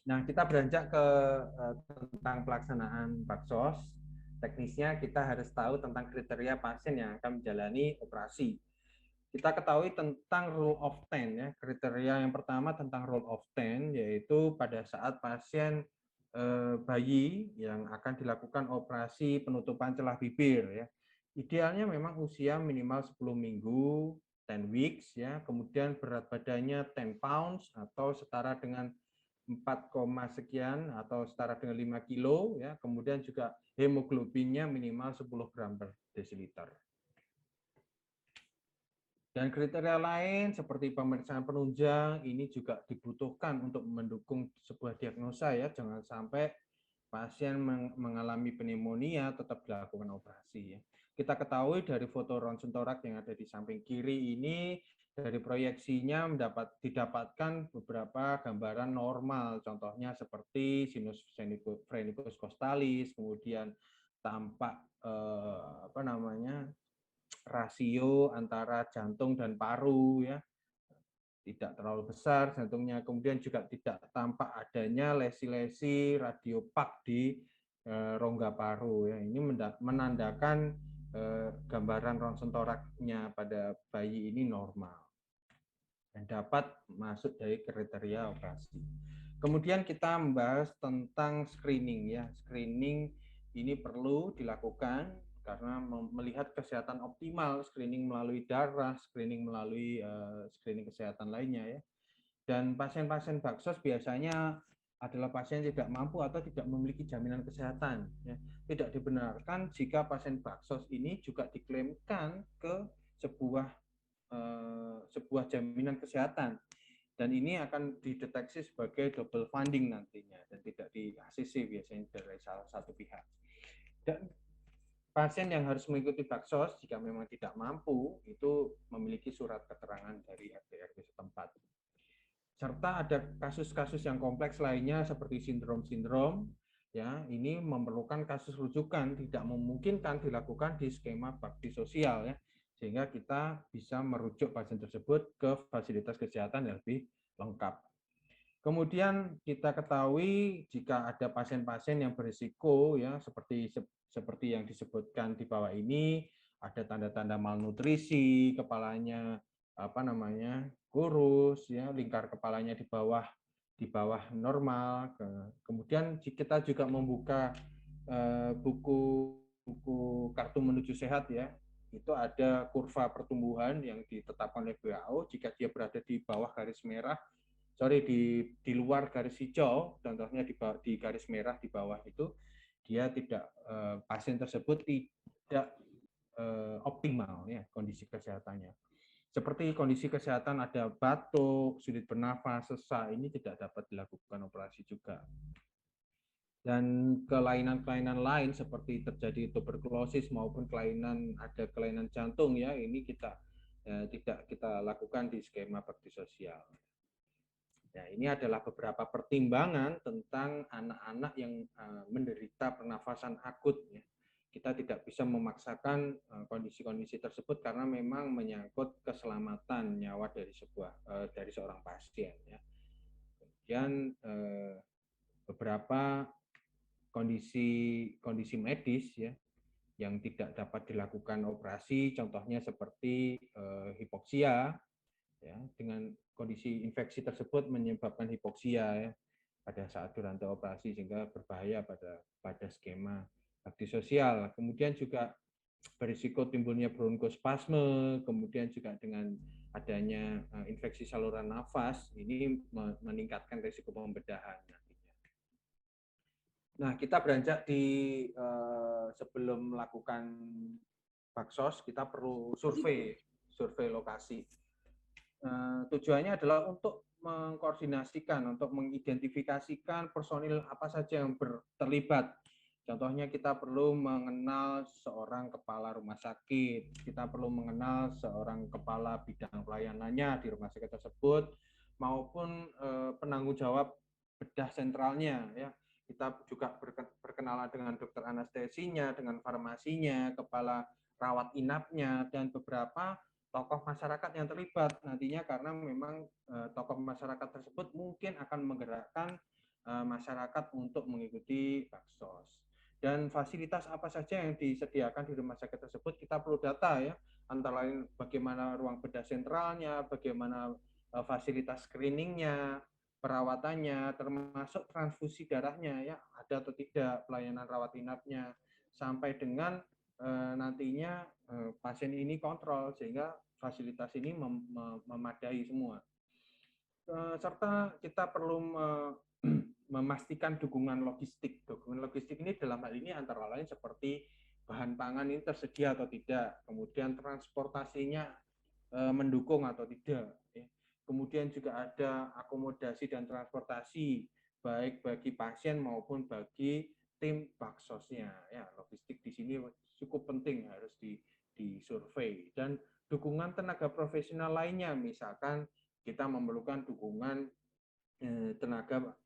Nah, kita beranjak ke tentang pelaksanaan baksos. Teknisnya kita harus tahu tentang kriteria pasien yang akan menjalani operasi. Kita ketahui tentang rule of 10 ya. Kriteria yang pertama tentang rule of 10 yaitu pada saat pasien bayi yang akan dilakukan operasi penutupan celah bibir ya. Idealnya memang usia minimal 10 minggu, 10 weeks ya. Kemudian berat badannya 10 pounds atau setara dengan 4, sekian atau setara dengan 5 kilo ya. Kemudian juga hemoglobinnya minimal 10 gram per desiliter. Dan kriteria lain seperti pemeriksaan penunjang ini juga dibutuhkan untuk mendukung sebuah diagnosa ya. Jangan sampai pasien mengalami pneumonia tetap dilakukan operasi ya. Kita ketahui dari foto ronsen torak yang ada di samping kiri ini dari proyeksinya didapatkan beberapa gambaran normal. Contohnya seperti sinus phrenikus costalis, kemudian tampak rasio antara jantung dan paru ya tidak terlalu besar jantungnya, kemudian juga tidak tampak adanya lesi-lesi radiopak di rongga paru ya. Ini menandakan gambaran ronsen toraknya pada bayi ini normal dan dapat masuk dari kriteria operasi. Kemudian kita membahas tentang screening ya. Screening ini perlu dilakukan karena melihat kesehatan optimal, screening melalui darah, screening melalui screening kesehatan lainnya ya. Dan pasien-pasien baksos biasanya adalah pasien tidak mampu atau tidak memiliki jaminan kesehatan. Ya. Tidak dibenarkan jika pasien baksos ini juga diklaimkan ke sebuah jaminan kesehatan. Dan ini akan dideteksi sebagai double funding nantinya dan tidak di ACC biasanya dari salah satu pihak. Dan pasien yang harus mengikuti baksos jika memang tidak mampu itu memiliki surat keterangan dari RT/RW setempat. Serta ada kasus-kasus yang kompleks lainnya seperti sindrom-sindrom, ya ini memerlukan kasus rujukan, tidak memungkinkan dilakukan di skema bakti sosial, ya sehingga kita bisa merujuk pasien tersebut ke fasilitas kesehatan yang lebih lengkap. Kemudian kita ketahui jika ada pasien-pasien yang berisiko, ya seperti yang disebutkan di bawah ini, ada tanda-tanda malnutrisi, kepalanya kurus, ya lingkar kepalanya di bawah normal. Kemudian kita juga membuka buku kartu menuju sehat, ya itu ada kurva pertumbuhan yang ditetapkan oleh WHO. Jika dia berada di bawah garis merah, di luar garis hijau, contohnya di garis merah di bawah itu, dia tidak pasien tersebut tidak optimal, ya kondisi kesehatannya. Seperti kondisi kesehatan ada batuk, sulit bernafas, sesak, ini tidak dapat dilakukan operasi juga. Dan kelainan-kelainan lain seperti terjadi tuberkulosis maupun ada kelainan jantung, ya ini tidak kita lakukan di skema bakti sosial. Nah, ini adalah beberapa pertimbangan tentang anak-anak yang menderita pernafasan akut. Ya. Kita tidak bisa memaksakan kondisi-kondisi tersebut karena memang menyangkut keselamatan nyawa dari seorang pasien. Ya. Kemudian beberapa kondisi medis, ya yang tidak dapat dilakukan operasi, contohnya seperti hipoksia, ya dengan kondisi infeksi tersebut menyebabkan hipoksia, ya pada saat durante operasi sehingga berbahaya pada skema bakti sosial. Kemudian juga berisiko timbulnya bronkospasme, kemudian juga dengan adanya infeksi saluran nafas ini meningkatkan risiko pembedahan nantinya. Nah, kita beranjak sebelum melakukan baksos kita perlu survei lokasi. Tujuannya adalah untuk mengkoordinasikan, untuk mengidentifikasikan personil apa saja yang terlibat. Contohnya kita perlu mengenal seorang kepala rumah sakit, kita perlu mengenal seorang kepala bidang pelayanannya di rumah sakit tersebut, maupun penanggung jawab bedah sentralnya. Ya, kita juga berkenalan dengan dokter anestesinya, dengan farmasinya, kepala rawat inapnya, dan beberapa tokoh masyarakat yang terlibat nantinya karena memang tokoh masyarakat tersebut mungkin akan menggerakkan masyarakat untuk mengikuti baksos. Dan fasilitas apa saja yang disediakan di rumah sakit tersebut kita perlu data, ya, antara lain bagaimana ruang bedah sentralnya, bagaimana fasilitas screeningnya, perawatannya, termasuk transfusi darahnya, ya ada atau tidak, pelayanan rawat inapnya, sampai dengan nantinya pasien ini kontrol sehingga fasilitas ini memadai semua. Serta kita perlu memastikan dukungan logistik. Dukungan logistik ini dalam hal ini antara lain seperti bahan pangan ini tersedia atau tidak, kemudian transportasinya mendukung atau tidak. Kemudian juga ada akomodasi dan transportasi baik bagi pasien maupun bagi tim baksosnya. Ya, logistik di sini cukup penting, harus disurvei. Dan dukungan tenaga profesional lainnya, misalkan kita memerlukan dukungan tenaga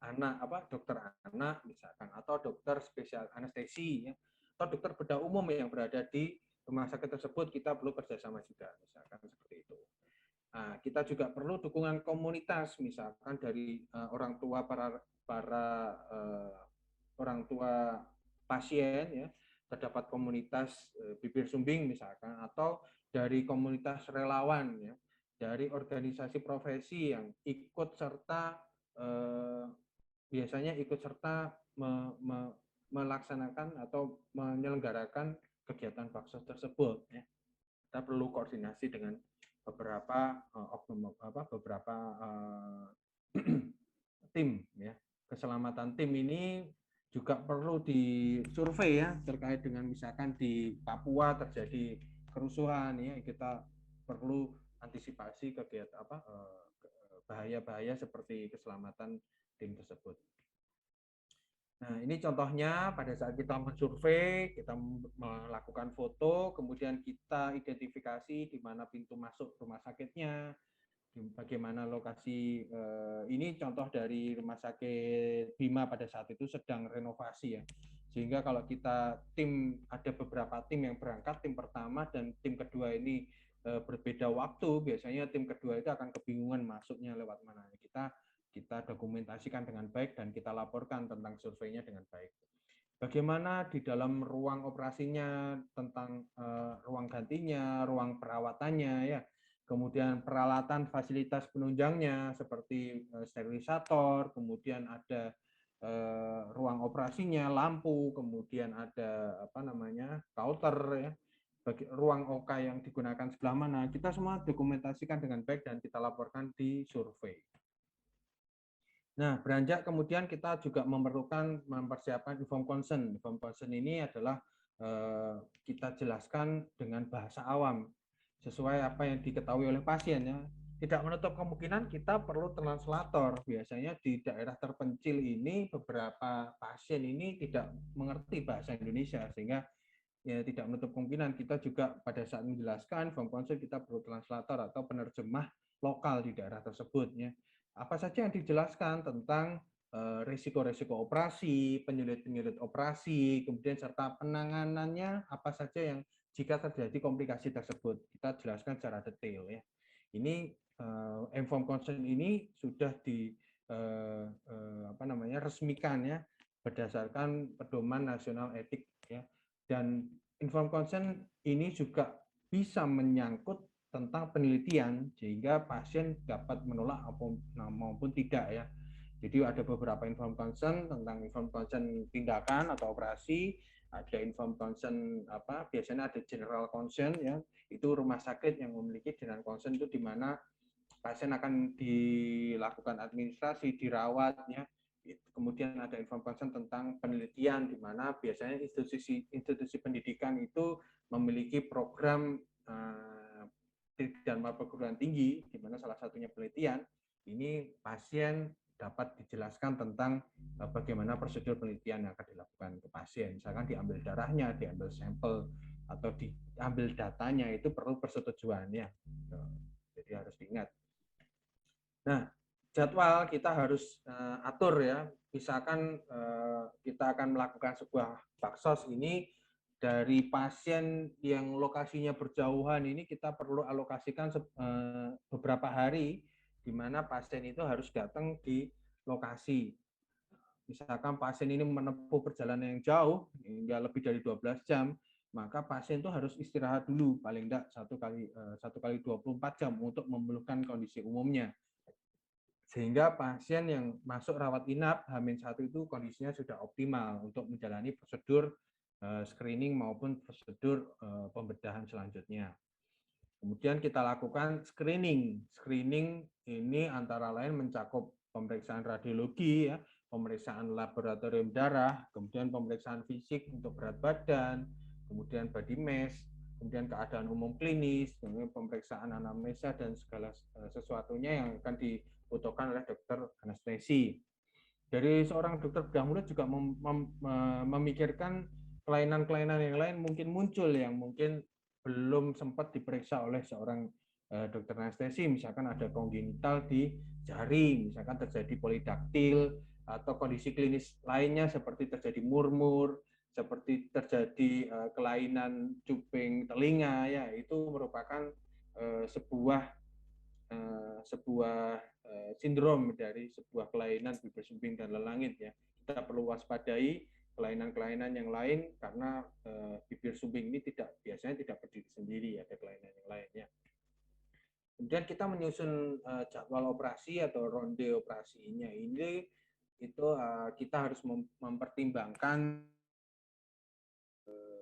dokter anak misalkan, atau dokter spesial anestesi, ya, atau dokter bedah umum yang berada di rumah sakit tersebut, kita perlu kerjasama juga, misalkan seperti itu. Nah, kita juga perlu dukungan komunitas, misalkan dari orang tua orang tua pasien, ya terdapat komunitas bibir sumbing misalkan, atau dari komunitas relawan, ya dari organisasi profesi yang ikut serta biasanya ikut serta melaksanakan atau menyelenggarakan kegiatan baksos tersebut. Ya. Kita perlu koordinasi dengan beberapa tim, ya. keselamatan tim ini juga perlu disurvei ya, terkait dengan misalkan di Papua terjadi kerusuhan ya, kita perlu antisipasi kegiatan bahaya-bahaya seperti keselamatan tim tersebut. Nah, ini contohnya pada saat kita mensurvei, kita melakukan foto, kemudian kita identifikasi di mana pintu masuk rumah sakitnya, bagaimana lokasi. Ini contoh dari rumah sakit Bima pada saat itu sedang renovasi ya. Sehingga kalau kita ada beberapa tim yang berangkat, tim pertama dan tim kedua ini berbeda waktu, biasanya tim kedua itu akan kebingungan masuknya lewat mana. Kita dokumentasikan dengan baik dan kita laporkan tentang surveinya dengan baik. Bagaimana di dalam ruang operasinya, tentang ruang gantinya, ruang perawatannya ya, kemudian peralatan fasilitas penunjangnya seperti sterilisator, kemudian ada ruang operasinya, lampu, kemudian ada counter ya, bagi ruang OK yang digunakan sebelah mana, kita semua dokumentasikan dengan baik dan kita laporkan di survei. Nah, beranjak kemudian kita juga mempersiapkan informed consent. Informed consent ini adalah kita jelaskan dengan bahasa awam sesuai apa yang diketahui oleh pasien ya. Tidak menutup kemungkinan kita perlu translator. Biasanya di daerah terpencil ini beberapa pasien ini tidak mengerti bahasa Indonesia, sehingga ya tidak menutup kemungkinan kita juga pada saat menjelaskan informed consent kita perlu translator atau penerjemah lokal di daerah tersebut ya. Apa saja yang dijelaskan tentang risiko-risiko operasi, penyulit-penyulit operasi, kemudian serta penanganannya apa saja yang jika terjadi komplikasi tersebut, kita jelaskan secara detail ya. Ini informed consent ini sudah resmikan ya berdasarkan pedoman nasional etik ya. Dan informed consent ini juga bisa menyangkut tentang penelitian sehingga pasien dapat menolak maupun tidak ya. Jadi ada beberapa informed consent tentang informed consent tindakan atau operasi, ada informed consent biasanya ada general consent ya. Itu rumah sakit yang memiliki general consent itu di mana pasien akan dilakukan administrasi, dirawat ya. Kemudian ada informed consent tentang penelitian di mana biasanya institusi pendidikan itu memiliki program dan perguruan tinggi, di mana salah satunya penelitian. Ini pasien dapat dijelaskan tentang bagaimana prosedur penelitian yang akan dilakukan ke pasien. Misalkan diambil darahnya, diambil sampel, atau diambil datanya, itu perlu persetujuannya. Jadi harus diingat. Nah, jadwal kita harus atur ya. Misalkan kita akan melakukan sebuah baksos ini, dari pasien yang lokasinya berjauhan ini kita perlu alokasikan beberapa hari di mana pasien itu harus datang di lokasi. Misalkan pasien ini menempuh perjalanan yang jauh hingga lebih dari 12 jam, maka pasien itu harus istirahat dulu paling tidak satu kali 24 jam untuk memulihkan kondisi umumnya. Sehingga pasien yang masuk rawat inap H-1 itu kondisinya sudah optimal untuk menjalani prosedur screening maupun prosedur pembedahan selanjutnya. Kemudian kita lakukan screening. Screening ini antara lain mencakup pemeriksaan radiologi, ya, pemeriksaan laboratorium darah, kemudian pemeriksaan fisik untuk berat badan, kemudian body mass, kemudian keadaan umum klinis, kemudian pemeriksaan anamnesa dan segala sesuatunya yang akan dibutuhkan oleh dokter anestesi. Dari seorang dokter bedah mulut juga memikirkan kelainan-kelainan yang lain mungkin muncul yang mungkin belum sempat diperiksa oleh seorang dokter anestesi, misalkan ada kongenital di jari, misalkan terjadi polidaktil, atau kondisi klinis lainnya seperti terjadi murmur, seperti terjadi kelainan cuping telinga, ya itu merupakan sebuah sindrom dari sebuah kelainan bibir sumbing dan lelangit ya. Kita perlu waspadai kelainan-kelainan yang lain karena bibir sumbing ini biasanya tidak berdiri sendiri, ada kelainan yang lainnya. Kemudian kita menyusun jadwal operasi atau ronde operasinya ini itu kita harus mempertimbangkan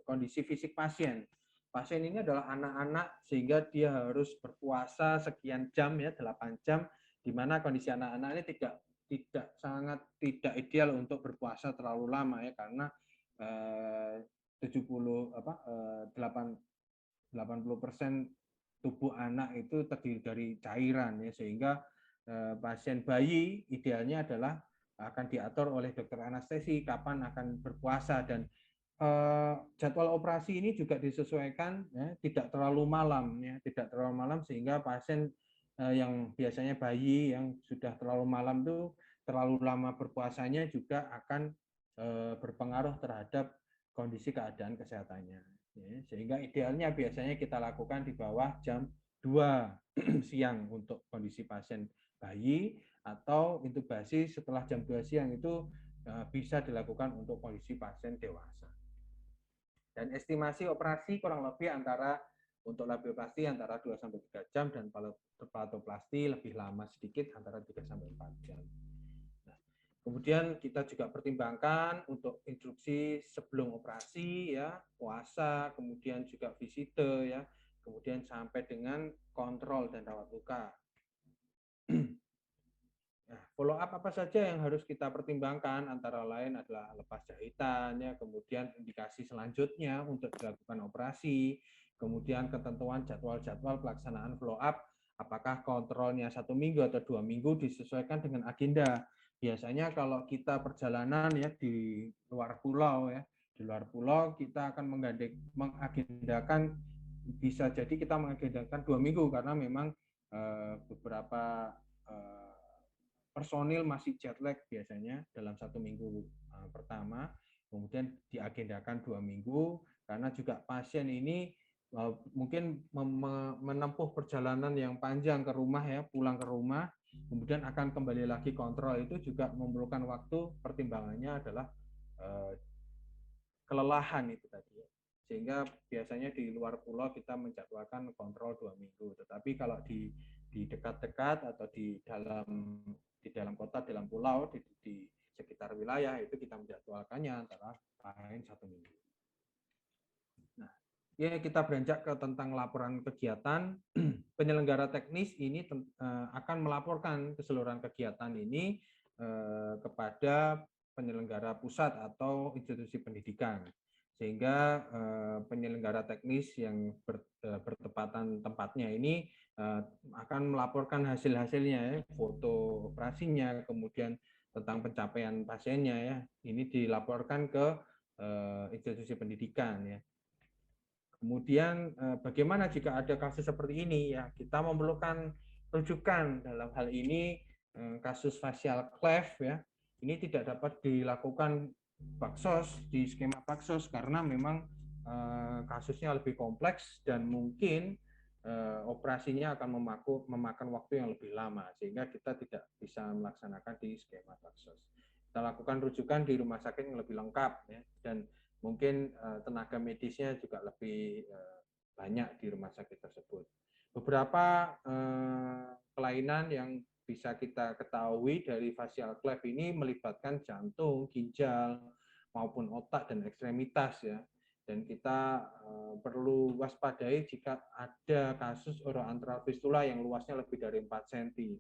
kondisi fisik pasien. Pasien ini adalah anak-anak sehingga dia harus berpuasa sekian jam ya, 8 jam, di mana kondisi anak-anak ini sangat tidak ideal untuk berpuasa terlalu lama ya, karena 80% tubuh anak itu terdiri dari cairan ya, sehingga pasien bayi idealnya adalah akan diatur oleh dokter anestesi kapan akan berpuasa, dan jadwal operasi ini juga disesuaikan ya, tidak terlalu malam ya, tidak terlalu malam sehingga pasien yang biasanya bayi yang sudah terlalu malam itu terlalu lama berpuasanya juga akan berpengaruh terhadap kondisi keadaan kesehatannya. Ya, sehingga idealnya biasanya kita lakukan di bawah jam 2 siang untuk kondisi pasien bayi, atau intubasi setelah jam 2 siang itu bisa dilakukan untuk kondisi pasien dewasa. Dan estimasi operasi kurang lebih untuk labioplasti antara 2-3 jam, dan palatoplasti lebih lama sedikit antara 3-4 jam. Nah, kemudian kita juga pertimbangkan untuk instruksi sebelum operasi ya, puasa, kemudian juga visite ya, kemudian sampai dengan kontrol dan rawat luka. Nah, follow up apa saja yang harus kita pertimbangkan? Antara lain adalah lepas jahitan, ya, kemudian indikasi selanjutnya untuk dilakukan operasi, kemudian ketentuan jadwal-jadwal pelaksanaan follow up, apakah kontrolnya 1 minggu atau 2 minggu disesuaikan dengan agenda. Biasanya kalau kita perjalanan ya di luar pulau ya, di luar pulau kita akan mengagendakan, bisa jadi kita mengagendakan 2 minggu karena memang beberapa personil masih jet lag biasanya dalam 1 minggu pertama, kemudian diagendakan 2 minggu, karena juga pasien ini mungkin menempuh perjalanan yang panjang ke rumah ya, pulang ke rumah, kemudian akan kembali lagi kontrol, itu juga memerlukan waktu. Pertimbangannya adalah kelelahan itu tadi ya. Sehingga biasanya di luar pulau kita menjadwalkan kontrol 2 minggu, tetapi kalau di dekat-dekat atau di dalam kota, dalam pulau, di sekitar wilayah itu kita menjadwalkannya antara lain 1 minggu. Nah, ya kita beranjak ke tentang laporan kegiatan. Penyelenggara teknis ini akan melaporkan keseluruhan kegiatan ini kepada penyelenggara pusat atau institusi pendidikan, sehingga penyelenggara teknis yang bertepatan tempatnya ini akan melaporkan hasil-hasilnya, foto operasinya, kemudian tentang pencapaian pasiennya ya, ini dilaporkan ke institusi pendidikan ya. Kemudian bagaimana jika ada kasus seperti ini ya, kita memerlukan rujukan. Dalam hal ini kasus facial cleft ya, ini tidak dapat dilakukan baksos di skema baksos karena memang kasusnya lebih kompleks dan mungkin operasinya akan memakan waktu yang lebih lama, sehingga kita tidak bisa melaksanakan di skema baksos. Kita lakukan rujukan di rumah sakit yang lebih lengkap ya, dan mungkin tenaga medisnya juga lebih banyak di rumah sakit tersebut. Beberapa kelainan yang bisa kita ketahui dari facial cleft ini melibatkan jantung, ginjal, maupun otak dan ekstremitas ya. Dan kita perlu waspadai jika ada kasus oroantral fistula yang luasnya lebih dari 4 cm.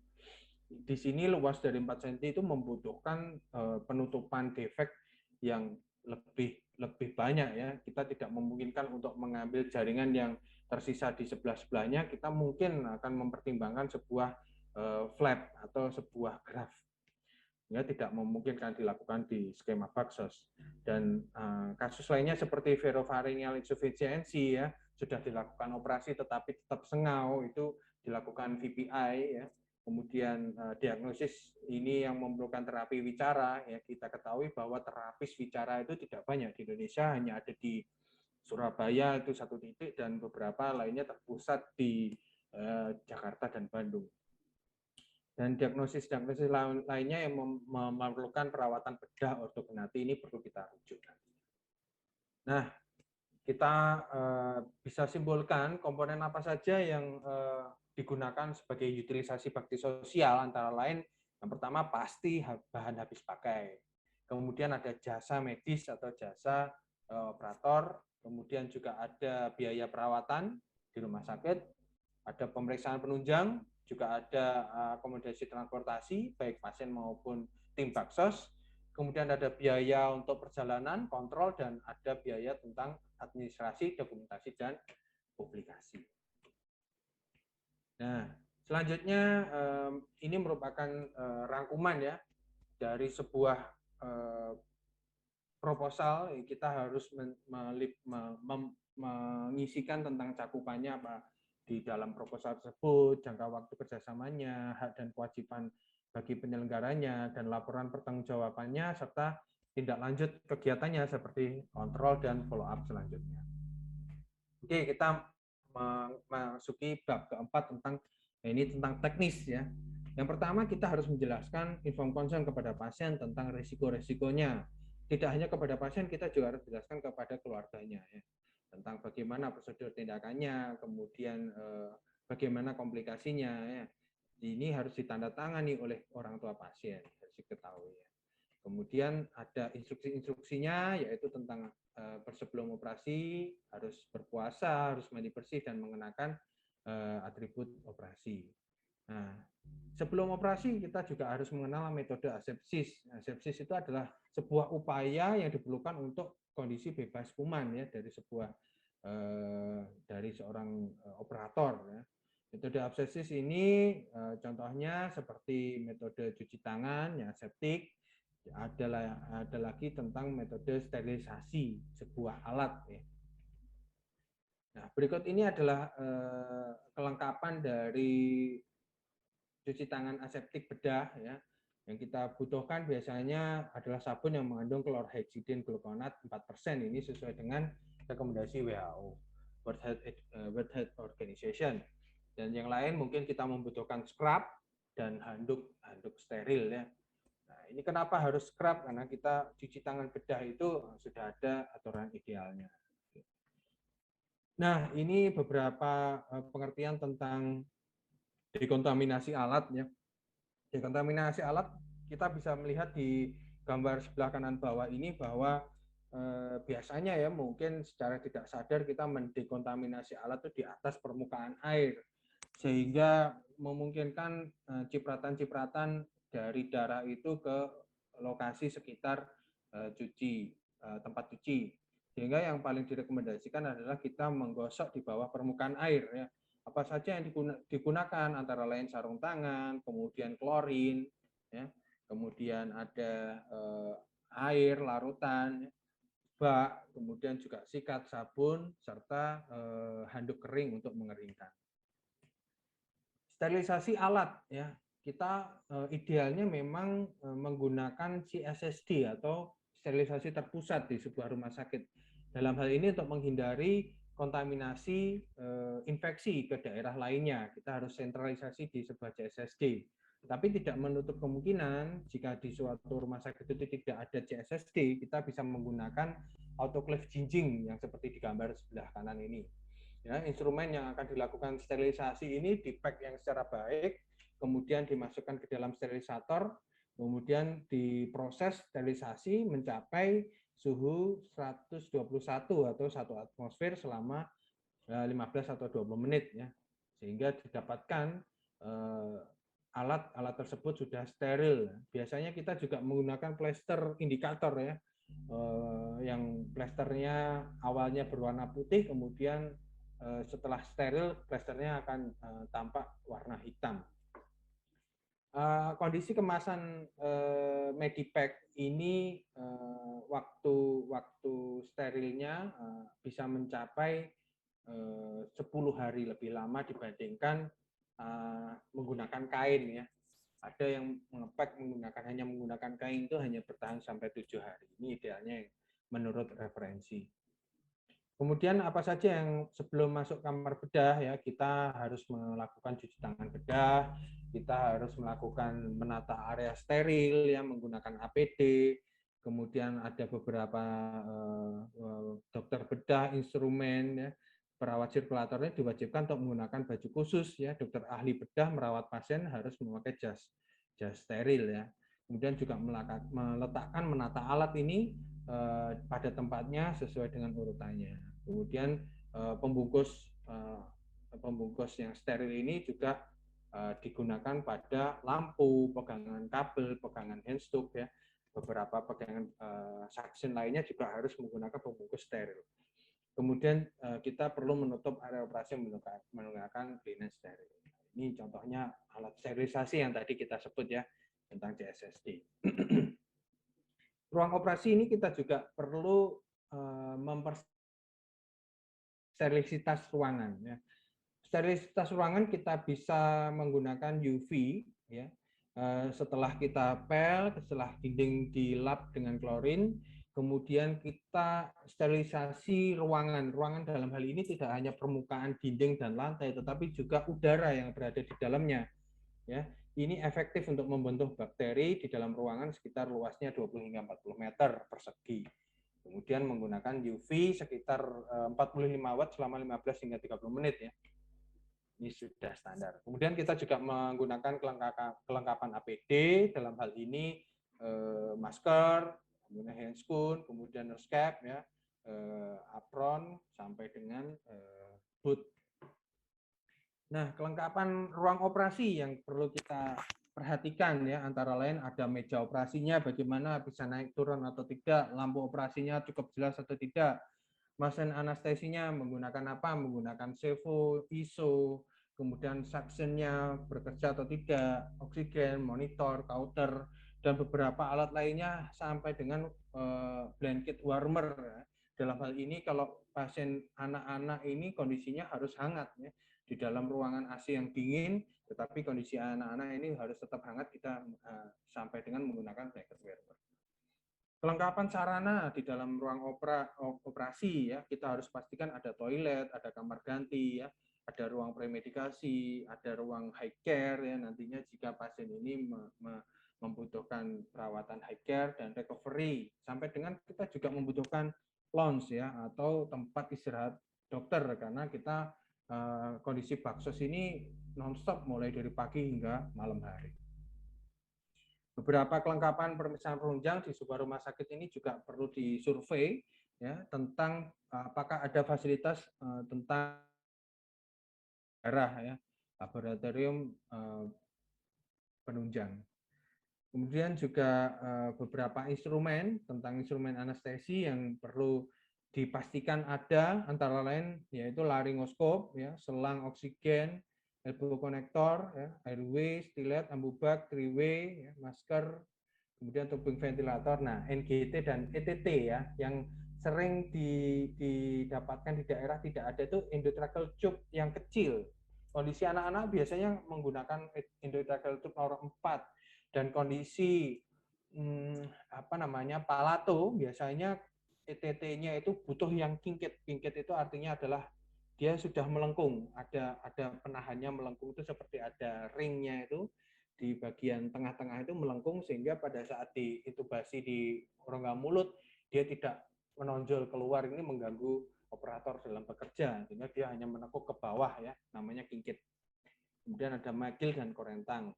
Di sini luas dari 4 cm itu membutuhkan penutupan defek yang lebih banyak ya. Kita tidak memungkinkan untuk mengambil jaringan yang tersisa di sebelah-sebelahnya. Kita mungkin akan mempertimbangkan sebuah flap atau sebuah graft. Ya, tidak memungkinkan dilakukan di skema baksos. Dan kasus lainnya seperti veropharyngeal insufficiency ya, sudah dilakukan operasi tetapi tetap sengau, itu dilakukan VPI ya. Kemudian diagnosis ini yang memerlukan terapi wicara ya, kita ketahui bahwa terapis wicara itu tidak banyak di Indonesia, hanya ada di Surabaya itu 1 titik dan beberapa lainnya terpusat di Jakarta dan Bandung. Dan diagnosis lainnya yang memerlukan perawatan bedah ortognati ini perlu kita rujuk. Nah, kita bisa simpulkan komponen apa saja yang digunakan sebagai utilisasi bakti sosial, antara lain yang pertama pasti bahan habis pakai, kemudian ada jasa medis atau jasa operator, kemudian juga ada biaya perawatan di rumah sakit, Ada pemeriksaan penunjang, juga ada akomodasi transportasi, baik pasien maupun tim baksos. Kemudian ada biaya untuk perjalanan, kontrol, dan ada biaya tentang administrasi, dokumentasi, dan publikasi. Nah, selanjutnya ini merupakan rangkuman ya dari sebuah proposal. Kita harus mengisikan tentang cakupannya apa di dalam proposal tersebut, jangka waktu kerjasamanya, hak dan kewajiban bagi penyelenggaranya, dan laporan pertanggungjawabannya, serta tindak lanjut kegiatannya seperti kontrol dan follow up selanjutnya. Oke, kita memasuki bab keempat tentang teknis ya. Yang pertama, kita harus menjelaskan informed consent kepada pasien tentang risiko-risikonya. Tidak hanya kepada pasien, kita juga harus jelaskan kepada keluarganya ya, tentang bagaimana prosedur tindakannya, kemudian bagaimana komplikasinya ya. Ini harus ditandatangani oleh orang tua pasien, harus diketahui ya. Kemudian ada instruksi-instruksinya, yaitu tentang sebelum operasi harus berpuasa, harus mandi bersih, dan mengenakan atribut operasi. Nah, sebelum operasi kita juga harus mengenal metode asepsis. Asepsis itu adalah sebuah upaya yang diperlukan untuk kondisi bebas kuman ya dari seorang operator. Ya. Metode asepsis ini contohnya seperti metode cuci tangan yang aseptik. Ada lagi tentang metode sterilisasi sebuah alat. Ya. Nah, berikut ini adalah kelengkapan dari cuci tangan aseptik bedah ya. Yang kita butuhkan biasanya adalah sabun yang mengandung klorhexidin gluconat 4%. Ini sesuai dengan rekomendasi WHO, World Health Organization. Dan yang lain mungkin kita membutuhkan scrub dan handuk steril ya. Nah, ini kenapa harus scrub? Karena kita cuci tangan bedah itu sudah ada aturan idealnya. Nah, ini beberapa pengertian tentang dekontaminasi alat ya. Dekontaminasi alat kita bisa melihat di gambar sebelah kanan bawah ini bahwa biasanya ya mungkin secara tidak sadar kita mendekontaminasi alat itu di atas permukaan air, sehingga memungkinkan cipratan-cipratan dari darah itu ke lokasi sekitar tempat cuci. Sehingga yang paling direkomendasikan adalah kita menggosok di bawah permukaan air ya. Apa saja yang digunakan antara lain sarung tangan, kemudian klorin, ya, kemudian ada air larutan, bak, kemudian juga sikat, sabun, serta handuk kering untuk mengeringkan. Sterilisasi alat, ya, kita idealnya memang menggunakan CSSD atau sterilisasi terpusat di sebuah rumah sakit. Dalam hal ini untuk menghindari kontaminasi infeksi ke daerah lainnya, kita harus sentralisasi di sebuah CSSD. Tapi tidak menutup kemungkinan jika di suatu rumah sakit itu tidak ada CSSD, kita bisa menggunakan autoclave jinjing yang seperti di gambar sebelah kanan ini. Ya, instrumen yang akan dilakukan sterilisasi ini di-pack yang secara baik, kemudian dimasukkan ke dalam sterilisator, kemudian diproses sterilisasi mencapai suhu 121 atau 1 atmosfer selama 15 atau 20 menit ya. Sehingga didapatkan alat tersebut sudah steril. Biasanya kita juga menggunakan plester indikator ya. Yang plesternya awalnya berwarna putih, kemudian setelah steril plesternya akan tampak warna hitam. Kondisi kemasan Medipack ini waktu sterilnya bisa mencapai 10 hari lebih lama dibandingkan menggunakan kain ya. Ada yang hanya menggunakan kain itu hanya bertahan sampai 7 hari. Ini idealnya menurut referensi. Kemudian apa saja yang sebelum masuk kamar bedah ya, kita harus melakukan cuci tangan bedah, kita harus melakukan menata area steril ya menggunakan APD, kemudian ada beberapa dokter bedah, instrumen ya, perawat sirkulatornya diwajibkan untuk menggunakan baju khusus ya, dokter ahli bedah merawat pasien harus memakai jas steril ya. Kemudian juga menata alat ini pada tempatnya sesuai dengan urutannya. Kemudian pembungkus pembungkus yang steril ini juga digunakan pada lampu, pegangan kabel, pegangan handstuck ya. Beberapa pegangan suction lainnya juga harus menggunakan pembungkus steril. Kemudian kita perlu menutup area operasi menggunakan linen steril. Ini contohnya alat sterilisasi yang tadi kita sebut ya tentang CSSD. Ruang operasi ini kita juga perlu sterilitas ruangan ya. Sterilitas ruangan kita bisa menggunakan UV ya. Setelah kita pel, setelah dinding dilap dengan klorin, kemudian kita sterilisasi ruangan. Ruangan dalam hal ini tidak hanya permukaan dinding dan lantai, tetapi juga udara yang berada di dalamnya. Ya, ini efektif untuk membentuk bakteri di dalam ruangan sekitar luasnya 20 hingga 40 meter persegi. Kemudian menggunakan UV sekitar 45 watt selama 15 hingga 30 menit ya. Ini sudah standar. Kemudian kita juga menggunakan kelengkapan APD, dalam hal ini masker, kemudian handscoon, kemudian nose cap, ya, apron, sampai dengan boot. Nah, kelengkapan ruang operasi yang perlu kita perhatikan ya, antara lain ada meja operasinya, bagaimana bisa naik turun atau tidak, lampu operasinya cukup jelas atau tidak, mesin anestesinya menggunakan apa, menggunakan servo, ISO, kemudian suction-nya bekerja atau tidak, oksigen, monitor, counter, dan beberapa alat lainnya sampai dengan blanket warmer. Dalam hal ini kalau pasien anak-anak ini kondisinya harus hangat ya, di dalam ruangan AC yang dingin, tetapi kondisi anak-anak ini harus tetap hangat, kita sampai dengan menggunakan blanket warmer. Kelengkapan sarana di dalam ruang operasi ya, kita harus pastikan ada toilet, ada kamar ganti ya, ada ruang premedikasi, ada ruang high care ya, nantinya jika pasien ini membutuhkan perawatan high care dan recovery, sampai dengan kita juga membutuhkan lounge ya, atau tempat istirahat dokter, karena kita kondisi baksos ini nonstop mulai dari pagi hingga malam hari. Beberapa kelengkapan pemeriksaan penunjang di sebuah rumah sakit ini juga perlu disurvei ya, tentang apakah ada fasilitas tentang darah ya, laboratorium penunjang. Kemudian juga beberapa instrumen tentang instrumen anestesi yang perlu dipastikan ada, antara lain yaitu laringoskop ya, selang oksigen, elbow connector, ya, airway, stilet, ambubak, three-way, ya, masker, kemudian tubing ventilator. Nah, NGT dan ETT ya, yang sering didapatkan di daerah tidak ada itu endotracheal tube yang kecil. Kondisi anak-anak biasanya menggunakan endotracheal tube nomor 4, dan kondisi palato biasanya ETT-nya itu butuh yang kingkit. Kingkit itu artinya adalah dia sudah melengkung, ada penahannya melengkung, itu seperti ada ringnya itu di bagian tengah-tengah itu melengkung, sehingga pada saat diintubasi di rongga mulut dia tidak menonjol keluar, ini mengganggu operator dalam bekerja, sehingga dia hanya menekuk ke bawah ya, namanya kingkit. Kemudian ada magil dan korentang.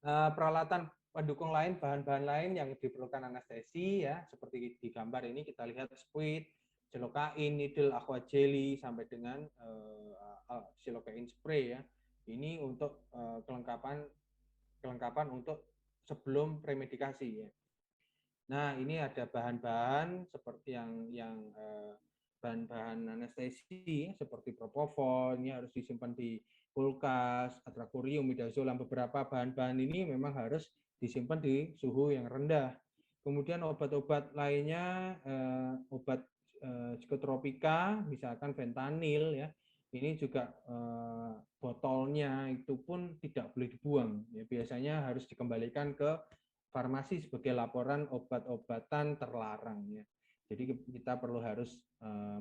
Peralatan pendukung lain, bahan-bahan lain yang diperlukan anestesi ya, seperti di gambar ini kita lihat squid, silokain, needle, aqua jelly, sampai dengan silokain spray ya. Ini untuk kelengkapan untuk sebelum premedikasi ya. Nah, ini ada bahan-bahan seperti yang bahan-bahan anestesi seperti propofol, ini harus disimpan di kulkas, atracurium, midazolam. Beberapa bahan-bahan ini memang harus disimpan di suhu yang rendah. Kemudian obat-obat lainnya, obat psikotropika, misalkan fentanyl ya, ini juga botolnya itu pun tidak boleh dibuang. Ya, biasanya harus dikembalikan ke farmasi sebagai laporan obat-obatan terlarang ya. Jadi kita perlu harus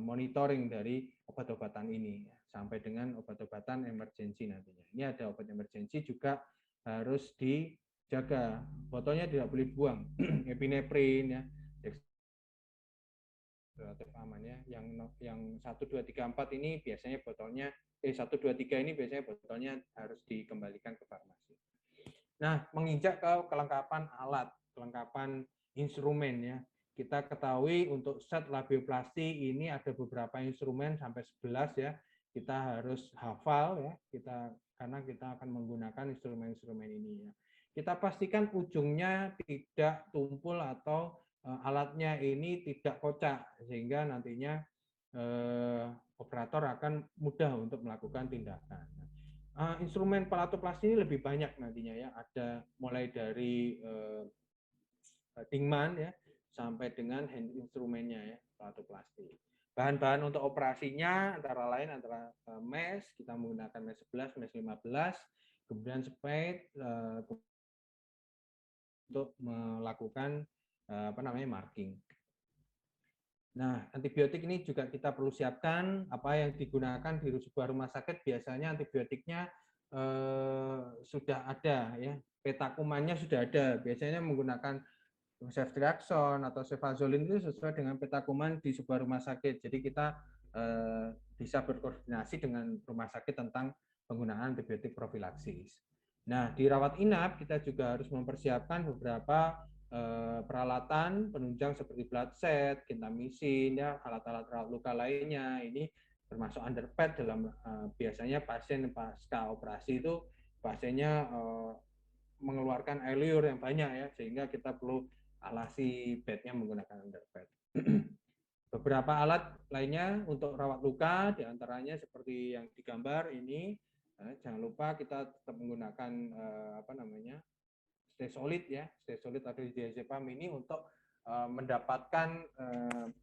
monitoring dari obat-obatan ini ya, sampai dengan obat-obatan emergensi nantinya. Ini ada obat emergensi juga harus dijaga. Botolnya tidak boleh dibuang. Epinephrine ya, relatif aman ya. Yang 1 2 3 4 ini biasanya botolnya 1 2 3 ini biasanya botolnya harus dikembalikan ke farmasi. Nah, menginjak ke kelengkapan alat, kelengkapan instrumen ya. Kita ketahui untuk set labioplasti ini ada beberapa instrumen sampai 11 ya, kita harus hafal ya, karena kita akan menggunakan instrumen-instrumen ini ya. Kita pastikan ujungnya tidak tumpul atau alatnya ini tidak kocak, sehingga nantinya operator akan mudah untuk melakukan tindakan. Instrumen pelatoplasti ini lebih banyak nantinya ya, ada mulai dari Dingman ya sampai dengan hand instrumennya ya, pelatoplasti. Bahan-bahan untuk operasinya antara lain mesh, kita menggunakan mesh 11, mesh 15, kemudian spade untuk melakukan marking. Nah, antibiotik ini juga kita perlu siapkan. Apa yang digunakan di sebuah rumah sakit biasanya antibiotiknya sudah ada ya, peta-kumannya sudah ada. Biasanya menggunakan ceftriaxone atau cefazolin itu sesuai dengan peta-kuman di sebuah rumah sakit. Jadi kita bisa berkoordinasi dengan rumah sakit tentang penggunaan antibiotik profilaksis. Nah, di rawat inap kita juga harus mempersiapkan beberapa peralatan penunjang seperti blood set, gentamicin, ya, alat-alat rawat luka lainnya. Ini termasuk underpad dalam biasanya pasien pasca operasi itu pasiennya mengeluarkan air liur yang banyak ya, sehingga kita perlu alasi bednya menggunakan underpad. Beberapa alat lainnya untuk rawat luka, diantaranya seperti yang digambar ini. Jangan lupa kita tetap menggunakan stay solid ya, stay solid atau diazepam ini untuk mendapatkan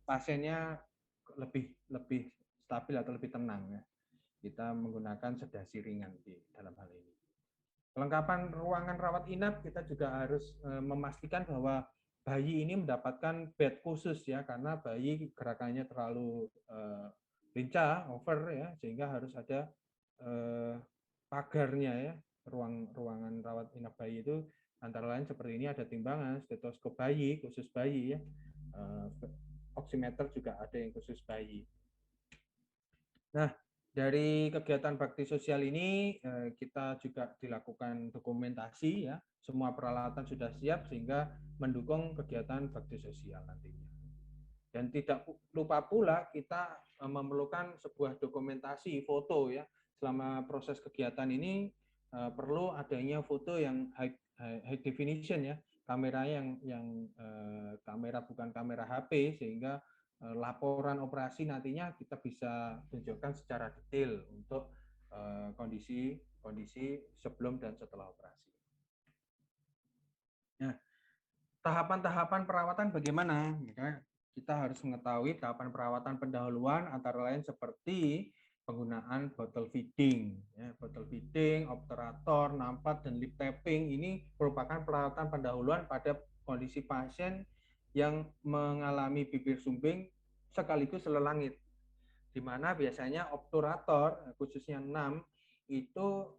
pasiennya lebih stabil atau lebih tenang ya. Kita menggunakan sedasi ringan di dalam hal ini. Kelengkapan ruangan rawat inap kita juga harus memastikan bahwa bayi ini mendapatkan bed khusus ya, karena bayi gerakannya terlalu lincah, over ya, sehingga harus ada pagarnya ya. Ruangan rawat inap bayi itu antara lain seperti ini, ada timbangan, stetoskop bayi, khusus bayi ya, oximeter juga ada yang khusus bayi. Nah, dari kegiatan bakti sosial ini kita juga dilakukan dokumentasi ya, semua peralatan sudah siap sehingga mendukung kegiatan bakti sosial nantinya. Dan tidak lupa pula kita memerlukan sebuah dokumentasi foto ya, selama proses kegiatan ini perlu adanya foto yang high definition ya, kamera yang kamera bukan kamera HP, sehingga laporan operasi nantinya kita bisa tunjukkan secara detail untuk kondisi sebelum dan setelah operasi. Nah, tahapan-tahapan perawatan bagaimana? Maka kita harus mengetahui tahapan perawatan pendahuluan antara lain seperti penggunaan bottle feeding, ya, bottle feeding, obturator, nampat, dan lip tapping. Ini merupakan perawatan pendahuluan pada kondisi pasien yang mengalami bibir sumbing sekaligus selelangit, di mana biasanya obturator, khususnya NAM, itu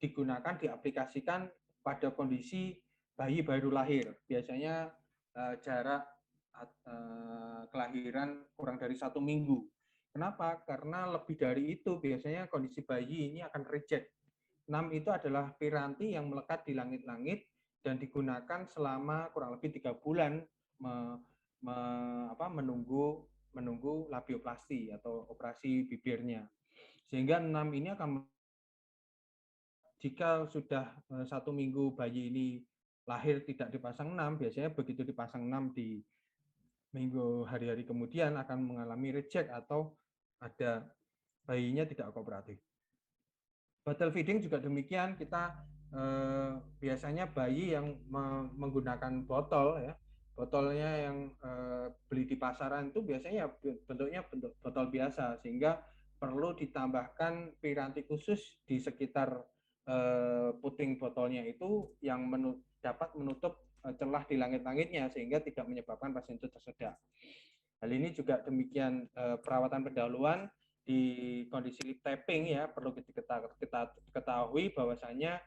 digunakan, diaplikasikan pada kondisi bayi baru lahir. Biasanya jarak kelahiran kurang dari 1 minggu. Kenapa? Karena lebih dari itu biasanya kondisi bayi ini akan reject. NAM itu adalah piranti yang melekat di langit-langit dan digunakan selama kurang lebih 3 bulan menunggu labioplasti atau operasi bibirnya. Sehingga NAM ini akan, jika sudah 1 minggu bayi ini lahir tidak dipasang NAM, biasanya begitu dipasang NAM di minggu hari-hari kemudian akan mengalami reject atau ada bayinya tidak kooperatif. Bottle feeding juga demikian, kita biasanya bayi yang menggunakan botol ya, botolnya yang beli di pasaran itu biasanya bentuknya bentuk botol biasa, sehingga perlu ditambahkan piranti khusus di sekitar puting botolnya itu yang dapat menutup celah di langit-langitnya sehingga tidak menyebabkan pasien itu tersedak. Hal ini juga demikian perawatan pendahuluan di kondisi lip tapping ya, perlu kita ketahui bahwasanya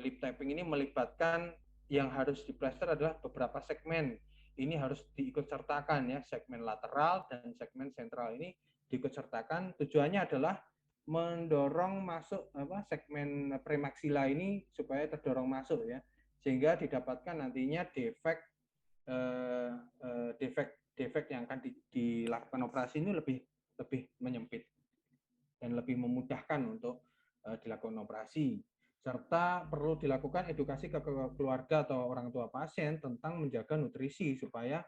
lip tapping ini melibatkan yang harus diplaster adalah beberapa segmen. Ini harus diikut sertakan ya, segmen lateral dan segmen sentral ini diikut sertakan. Tujuannya adalah mendorong masuk segmen premaksila ini supaya terdorong masuk ya, sehingga didapatkan nantinya defek yang akan dilakukan operasi ini lebih menyempit. dan lebih memudahkan untuk dilakukan operasi. Serta perlu dilakukan edukasi ke keluarga atau orang tua pasien tentang menjaga nutrisi supaya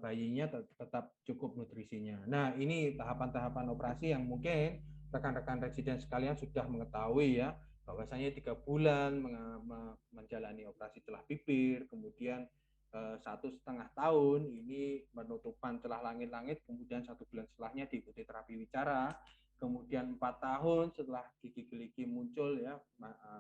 bayinya tetap cukup nutrisinya. Nah, ini tahapan-tahapan operasi yang mungkin rekan-rekan residen sekalian sudah mengetahui ya, bahwasanya 3 bulan menjalani operasi celah bibir, kemudian 1,5 tahun ini penutupan celah langit-langit, kemudian 1 bulan setelahnya diikuti terapi wicara, kemudian 4 tahun setelah gigi geligi muncul ya,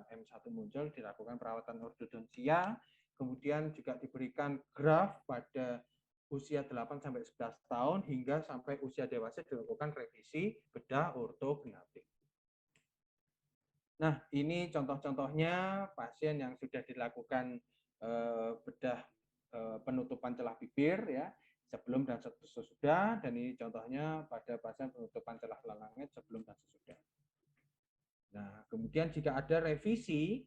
M1 muncul, dilakukan perawatan ortodonsia, kemudian juga diberikan graft pada usia 8-11 tahun hingga sampai usia dewasa dilakukan revisi bedah ortognatik. Nah, ini contoh-contohnya pasien yang sudah dilakukan bedah penutupan celah bibir ya, sebelum dan sesudah, dan ini contohnya pada pasien penutupan celah langit sebelum dan sesudah. Nah, kemudian jika ada revisi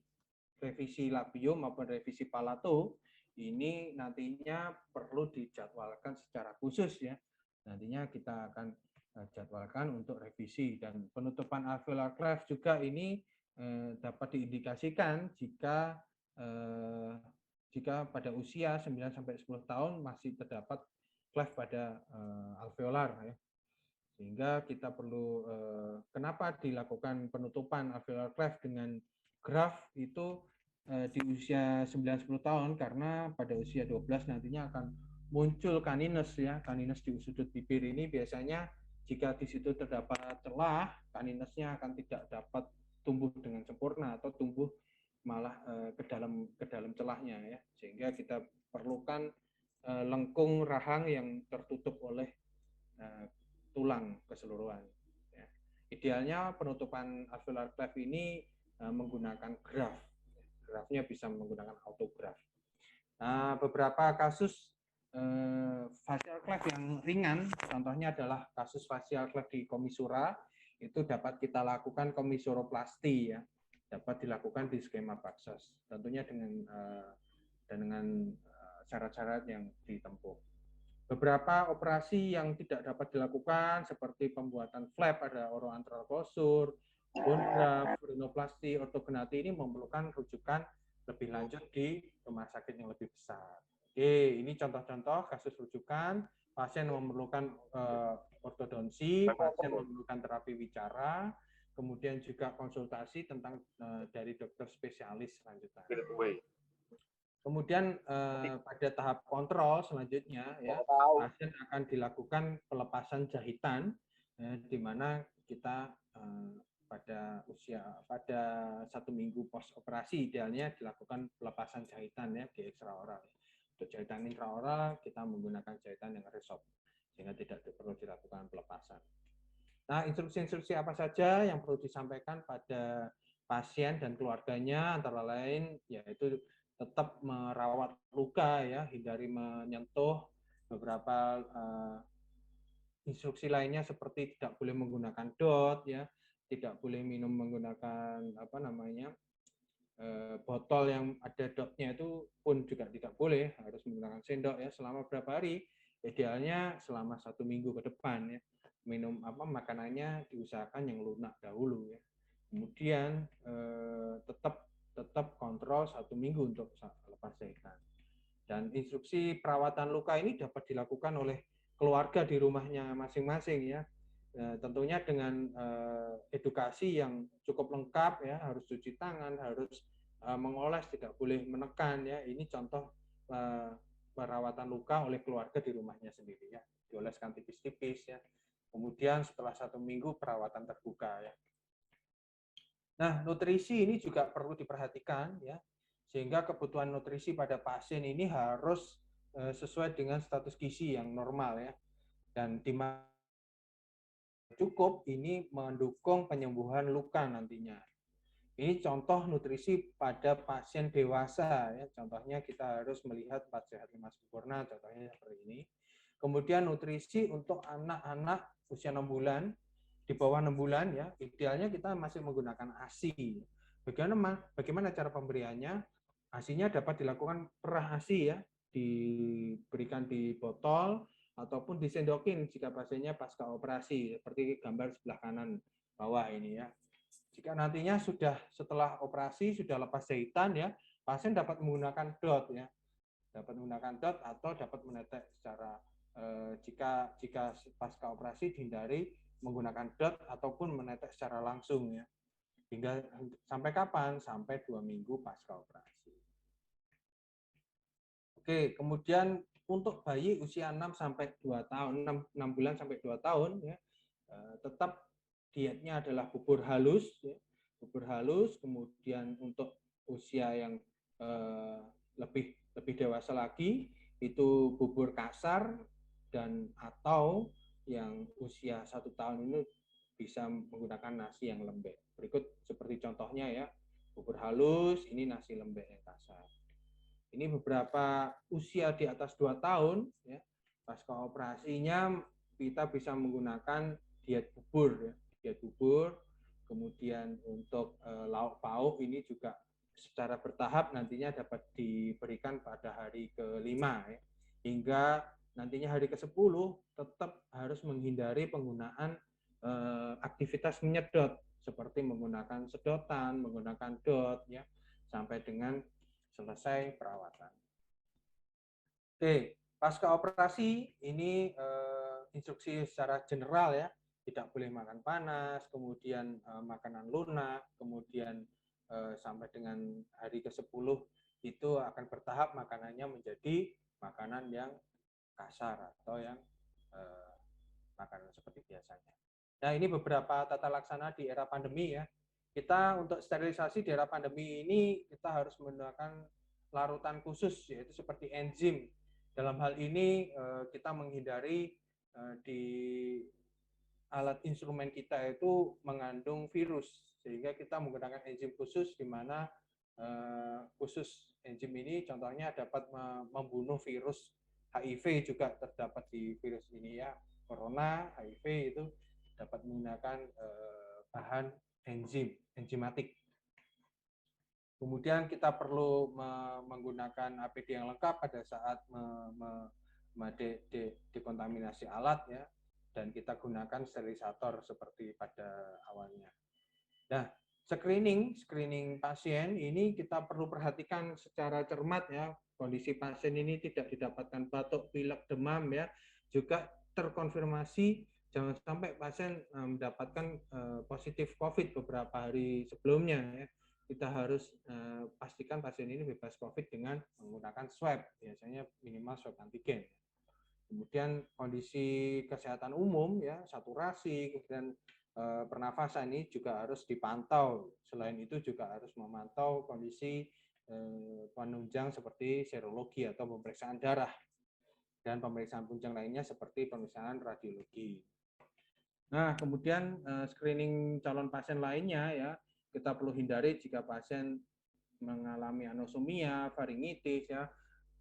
labium maupun revisi palato, ini nantinya perlu dijadwalkan secara khusus ya. Nantinya kita akan jadwalkan untuk revisi, dan penutupan alveolar cleft juga ini dapat diindikasikan jika pada usia 9-10 tahun masih terdapat cleft pada alveolar ya. Sehingga kita perlu kenapa dilakukan penutupan alveolar cleft dengan graft itu di usia 9-10 tahun, karena pada usia 12 nantinya akan muncul caninus ya. Caninus di sudut bibir ini biasanya jika di situ terdapat celah, caninusnya akan tidak dapat tumbuh dengan sempurna atau tumbuh malah ke dalam celahnya ya. Sehingga kita perlukan lengkung rahang yang tertutup oleh tulang keseluruhan. Ya. Idealnya penutupan alveolar cleft ini menggunakan graft. Graftnya bisa menggunakan autograft. Nah, beberapa kasus facial cleft yang ringan, contohnya adalah kasus facial cleft di komisura, itu dapat kita lakukan komisuroplasti ya, dapat dilakukan di skema Baxas, tentunya dengan syarat-syarat yang ditempuh. Beberapa operasi yang tidak dapat dilakukan seperti pembuatan flap pada oroantral posur, bone graft, rhinoplasti, ortognati ini memerlukan rujukan lebih lanjut di rumah sakit yang lebih besar. Oke, ini contoh-contoh kasus rujukan. Pasien memerlukan ortodonsi, pasien memerlukan terapi wicara, kemudian juga konsultasi tentang dari dokter spesialis selanjutnya. Kemudian pada tahap kontrol selanjutnya ya, pasien akan dilakukan pelepasan jahitan di mana kita pada 1 minggu post operasi idealnya dilakukan pelepasan jahitan ya di ekstraoral. Untuk jahitan intraoral kita menggunakan jahitan yang resort sehingga tidak perlu dilakukan pelepasan. Nah, instruksi-instruksi apa saja yang perlu disampaikan pada pasien dan keluarganya antara lain yaitu tetap merawat luka ya, hindari menyentuh. Beberapa instruksi lainnya seperti tidak boleh menggunakan dot ya, tidak boleh minum menggunakan botol yang ada dotnya itu pun juga tidak boleh, harus menggunakan sendok ya selama berapa hari, idealnya selama 1 minggu ke depan ya. Minum makanannya diusahakan yang lunak dahulu ya. Kemudian tetap kontrol 1 minggu untuk lepas jahitan. Dan instruksi perawatan luka ini dapat dilakukan oleh keluarga di rumahnya masing-masing ya. Tentunya dengan edukasi yang cukup lengkap ya, harus cuci tangan, harus mengoles, tidak boleh menekan ya. Ini contoh perawatan luka oleh keluarga di rumahnya sendiri ya. Dioleskan tipis-tipis ya. Kemudian setelah 1 minggu perawatan terbuka ya. Nah, nutrisi ini juga perlu diperhatikan ya, sehingga kebutuhan nutrisi pada pasien ini harus sesuai dengan status gizi yang normal ya, dan cukup ini mendukung penyembuhan luka nantinya. Ini contoh nutrisi pada pasien dewasa ya, contohnya kita harus melihat 4 sehat 5 sempurna, contohnya seperti ini. Kemudian nutrisi untuk anak-anak usia 6 bulan, di bawah 6 bulan ya, idealnya kita masih menggunakan ASI. Bagaimana cara pemberiannya? ASInya dapat dilakukan perah ASI ya, diberikan di botol ataupun disendokin jika pasiennya pasca operasi, seperti gambar sebelah kanan bawah ini ya. Jika nantinya sudah setelah operasi sudah lepas jahitan ya, pasien dapat menggunakan dot ya, dapat menggunakan dot atau dapat menetek secara jika pasca operasi dihindari menggunakan dot ataupun menetek secara langsung ya. Hingga sampai kapan? Sampai 2 minggu pasca operasi. Oke, kemudian untuk bayi usia 6 sampai 2 tahun, 6 bulan sampai 2 tahun ya, tetap dietnya adalah bubur halus ya. Bubur halus, kemudian untuk usia yang lebih dewasa lagi itu bubur kasar dan atau yang usia 1 tahun ini bisa menggunakan nasi yang lembek. Berikut seperti contohnya ya, bubur halus, ini nasi lembek yang kasar. Ini beberapa usia di atas 2 tahun ya, pasca operasinya kita bisa menggunakan diet bubur ya, diet bubur. Kemudian untuk lauk pauk ini juga secara bertahap nantinya dapat diberikan pada hari ke-5 ya. Hingga nantinya hari ke-10 tetap harus menghindari penggunaan aktivitas menyedot seperti menggunakan sedotan, menggunakan dot ya sampai dengan selesai perawatan. Oke, pasca operasi ini instruksi secara general ya, tidak boleh makan panas, kemudian makanan lunak, kemudian sampai dengan hari ke-10 itu akan bertahap makanannya menjadi makanan yang kasar atau yang makanan seperti biasanya. Nah, ini beberapa tata laksana di era pandemi ya. Kita untuk sterilisasi di era pandemi ini kita harus menggunakan larutan khusus yaitu seperti enzim. Dalam hal ini kita menghindari di alat instrumen kita itu mengandung virus sehingga kita menggunakan enzim khusus di mana khusus enzim ini contohnya dapat membunuh virus HIV juga terdapat di virus ini ya. Corona, HIV itu dapat menggunakan bahan enzimatik. Kemudian kita perlu menggunakan APD yang lengkap pada saat dekontaminasi alat ya, dan kita gunakan sterilisator seperti pada awalnya. Nah, screening pasien ini kita perlu perhatikan secara cermat ya. Kondisi pasien ini tidak didapatkan batuk, pilek, demam ya, juga terkonfirmasi jangan sampai pasien mendapatkan positif COVID beberapa hari sebelumnya ya. Kita harus pastikan pasien ini bebas COVID dengan menggunakan swab, biasanya minimal swab antigen. Kemudian kondisi kesehatan umum ya, saturasi, kemudian pernafasan ini juga harus dipantau. Selain itu juga harus memantau kondisi penunjang seperti serologi atau pemeriksaan darah dan pemeriksaan penunjang lainnya seperti pemeriksaan radiologi. Nah, kemudian screening calon pasien lainnya ya, kita perlu hindari jika pasien mengalami anosmia, faringitis ya.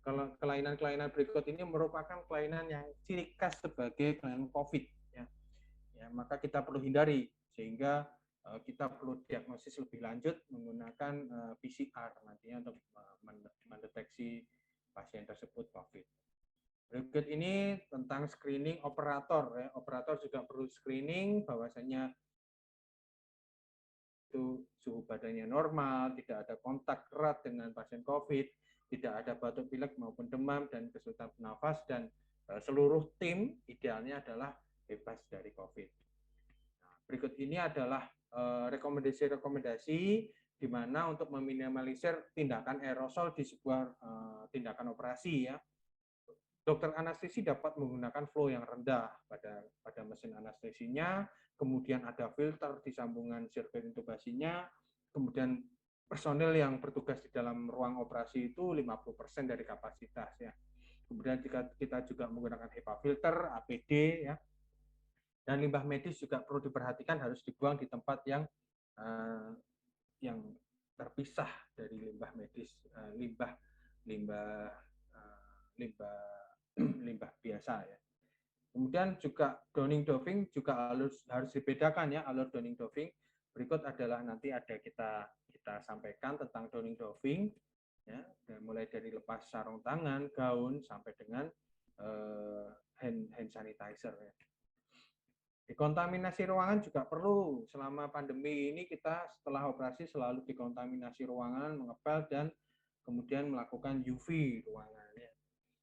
Kalau kelainan-kelainan berikut ini merupakan kelainan yang ciri khas sebagai kelainan COVID ya. Ya, maka kita perlu hindari sehingga kita perlu diagnosis lebih lanjut menggunakan PCR nantinya untuk mendeteksi pasien tersebut COVID. Berikut ini tentang screening operator ya. Operator juga perlu screening bahwasanya itu suhu badannya normal, tidak ada kontak erat dengan pasien COVID, tidak ada batuk pilek maupun demam dan kesulitan bernafas, dan seluruh tim idealnya adalah bebas dari COVID. Nah, berikut ini adalah rekomendasi-rekomendasi di mana untuk meminimalisir tindakan aerosol di sebuah tindakan operasi ya. Dokter anestesi dapat menggunakan flow yang rendah pada mesin anestesinya, kemudian ada filter di sambungan sirkuit intubasinya, kemudian personil yang bertugas di dalam ruang operasi itu 50% dari kapasitas ya. Kemudian kita juga menggunakan HEPA filter, APD ya. Dan limbah medis juga perlu diperhatikan harus dibuang di tempat yang terpisah dari limbah medis, limbah biasa ya. Kemudian juga downing doving juga harus dibedakan ya, alur downing doving. Berikut adalah nanti ada kita sampaikan tentang downing doving ya, mulai dari lepas sarung tangan, gaun sampai dengan hand sanitizer ya. Dekontaminasi ruangan juga perlu. Selama pandemi ini kita setelah operasi selalu dekontaminasi ruangan, mengepel dan kemudian melakukan UV ruangan.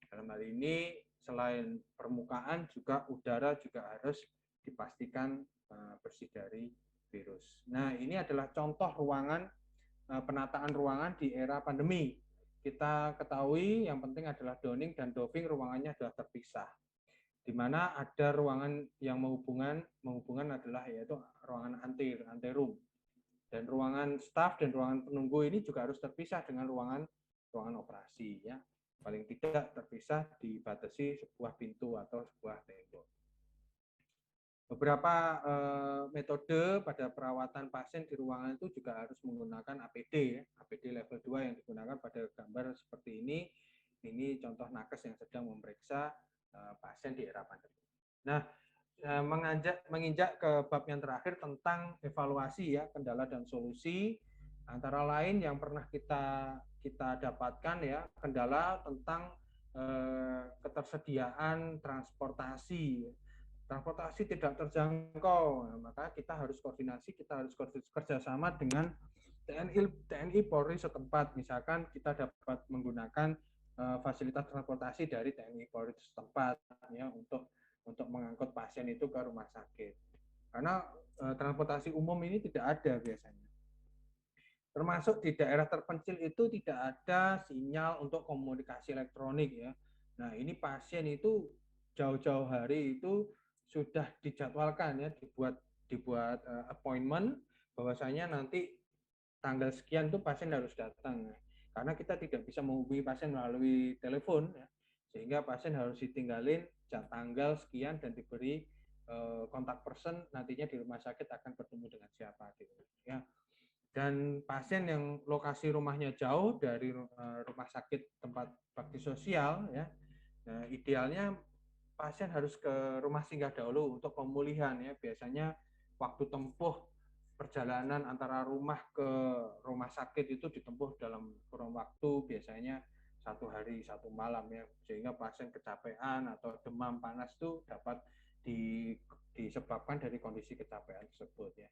Dalam hal ini selain permukaan juga udara juga harus dipastikan bersih dari virus. Nah, ini adalah contoh ruangan penataan ruangan di era pandemi. Kita ketahui yang penting adalah downing dan doving ruangannya adalah terpisah, di mana ada ruangan yang menghubungkan adalah yaitu ruangan anteroom, dan ruangan staf dan ruangan penunggu ini juga harus terpisah dengan ruangan operasi ya, paling tidak terpisah dibatasi sebuah pintu atau sebuah tembok. Beberapa metode pada perawatan pasien di ruangan itu juga harus menggunakan APD ya, APD level 2 yang digunakan pada gambar seperti ini. Ini contoh nakes yang sedang memeriksa pasien di era pandemi. Nah, menginjak ke bab yang terakhir tentang evaluasi ya, kendala dan solusi. Antara lain yang pernah kita dapatkan ya, kendala tentang ketersediaan transportasi tidak terjangkau. Nah, maka kita harus koordinasi, kita harus kerjasama dengan TNI Polri setempat. Misalkan kita dapat menggunakan fasilitas transportasi dari TNI Polri setempat ya, untuk mengangkut pasien itu ke rumah sakit. Karena transportasi umum ini tidak ada biasanya. Termasuk di daerah terpencil itu tidak ada sinyal untuk komunikasi elektronik ya. Nah, ini pasien itu jauh-jauh hari itu sudah dijadwalkan ya, dibuat appointment bahwasanya nanti tanggal sekian tuh pasien harus datang. Karena kita tidak bisa menghubungi pasien melalui telepon ya, sehingga pasien harus ditinggalin tanggal sekian dan diberi kontak person, nantinya di rumah sakit akan bertemu dengan siapa gitu ya. Dan pasien yang lokasi rumahnya jauh dari rumah sakit tempat bakti sosial ya, nah, idealnya pasien harus ke rumah singgah dahulu untuk pemulihan ya. Biasanya waktu tempuh perjalanan antara rumah ke rumah sakit itu ditempuh dalam kurun waktu biasanya 1 hari 1 malam ya, sehingga pasien kecapean atau demam panas itu dapat disebabkan dari kondisi kecapean tersebut ya.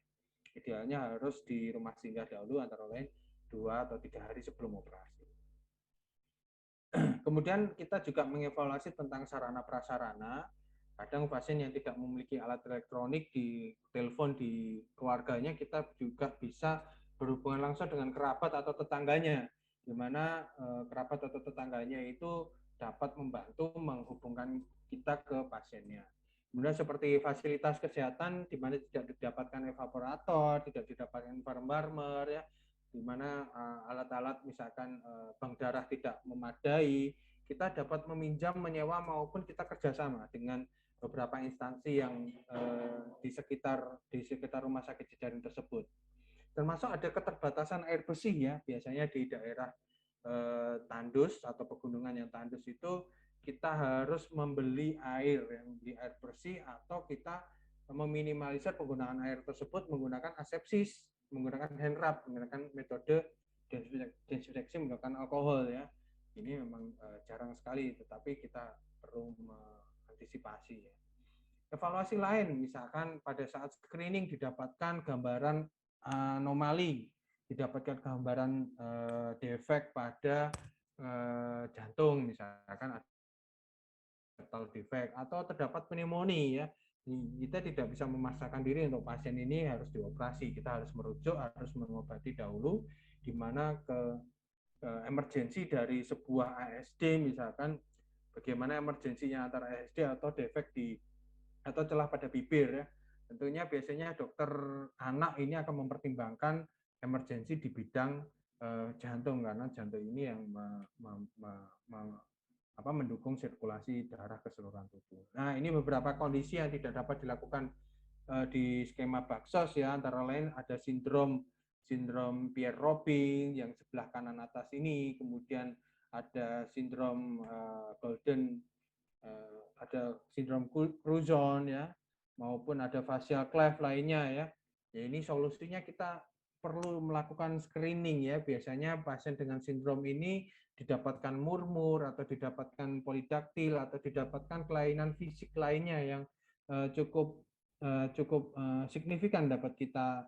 Idealnya harus di rumah singgah dahulu antara lain 2 atau 3 hari sebelum operasi. Kemudian kita juga mengevaluasi tentang sarana prasarana. Kadang pasien yang tidak memiliki alat elektronik di telepon di keluarganya, kita juga bisa berhubungan langsung dengan kerabat atau tetangganya, di mana kerabat atau tetangganya itu dapat membantu menghubungkan kita ke pasiennya. Kemudian seperti fasilitas kesehatan, di mana tidak didapatkan evaporator, tidak didapatkan farmer ya, di mana alat-alat misalkan bank darah tidak memadai, kita dapat meminjam, menyewa maupun kita kerjasama dengan beberapa instansi yang di sekitar rumah sakit jejaring tersebut. Termasuk ada keterbatasan air bersih ya, biasanya di daerah tandus atau pegunungan yang tandus itu kita harus membeli air yang di air bersih, atau kita meminimalisir penggunaan air tersebut menggunakan asepsis, menggunakan hand rub, menggunakan metode desinfeksi menggunakan alkohol ya. Ini memang jarang sekali, tetapi kita perlu mengantisipasi ya. Evaluasi lain, misalkan pada saat screening didapatkan gambaran anomali, didapatkan gambaran defek pada jantung, misalkan ada defek atau terdapat pneumonia ya. Kita tidak bisa memaksakan diri untuk pasien ini harus dioperasi, kita harus merujuk, harus mengobati dahulu, di mana ke emergensi dari sebuah ASD misalkan, bagaimana emergensinya antara ASD atau defek atau celah pada bibir ya. Tentunya biasanya dokter anak ini akan mempertimbangkan emergensi di bidang jantung, karena jantung ini yang mendukung sirkulasi darah ke seluruh tubuh. Nah, ini beberapa kondisi yang tidak dapat dilakukan di skema Baksos ya, antara lain ada sindrom Pierre-Robin yang sebelah kanan atas ini, kemudian ada sindrom Golden, ada sindrom Cruzon ya, maupun ada facial cleft lainnya ya. Ya, ini solusinya kita perlu melakukan screening ya. Biasanya pasien dengan sindrom ini didapatkan murmur atau didapatkan polidaktil atau didapatkan kelainan fisik lainnya yang cukup cukup signifikan dapat kita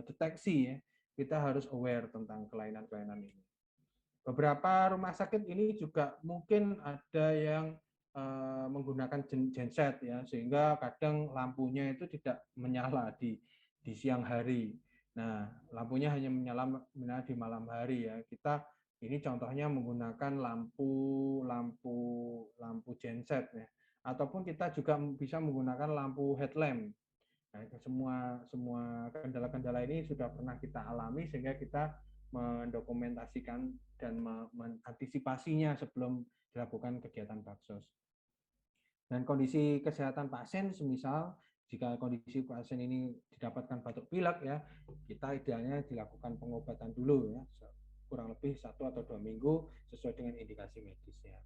deteksi ya, kita harus aware tentang kelainan-kelainan ini. Beberapa rumah sakit ini juga mungkin ada yang menggunakan genset ya, sehingga kadang lampunya itu tidak menyala di siang hari. Nah, lampunya hanya menyala di malam hari ya. Kita ini contohnya menggunakan lampu genset ya. Ataupun kita juga bisa menggunakan lampu headlamp. Nah, semua kendala-kendala ini sudah pernah kita alami sehingga kita mendokumentasikan dan mengantisipasinya sebelum dilakukan kegiatan baksos. Dan kondisi kesehatan pasien, semisal jika kondisi pasien ini didapatkan batuk pilek ya, kita idealnya dilakukan pengobatan dulu ya, kurang lebih 1 atau 2 minggu sesuai dengan indikasi medisnya.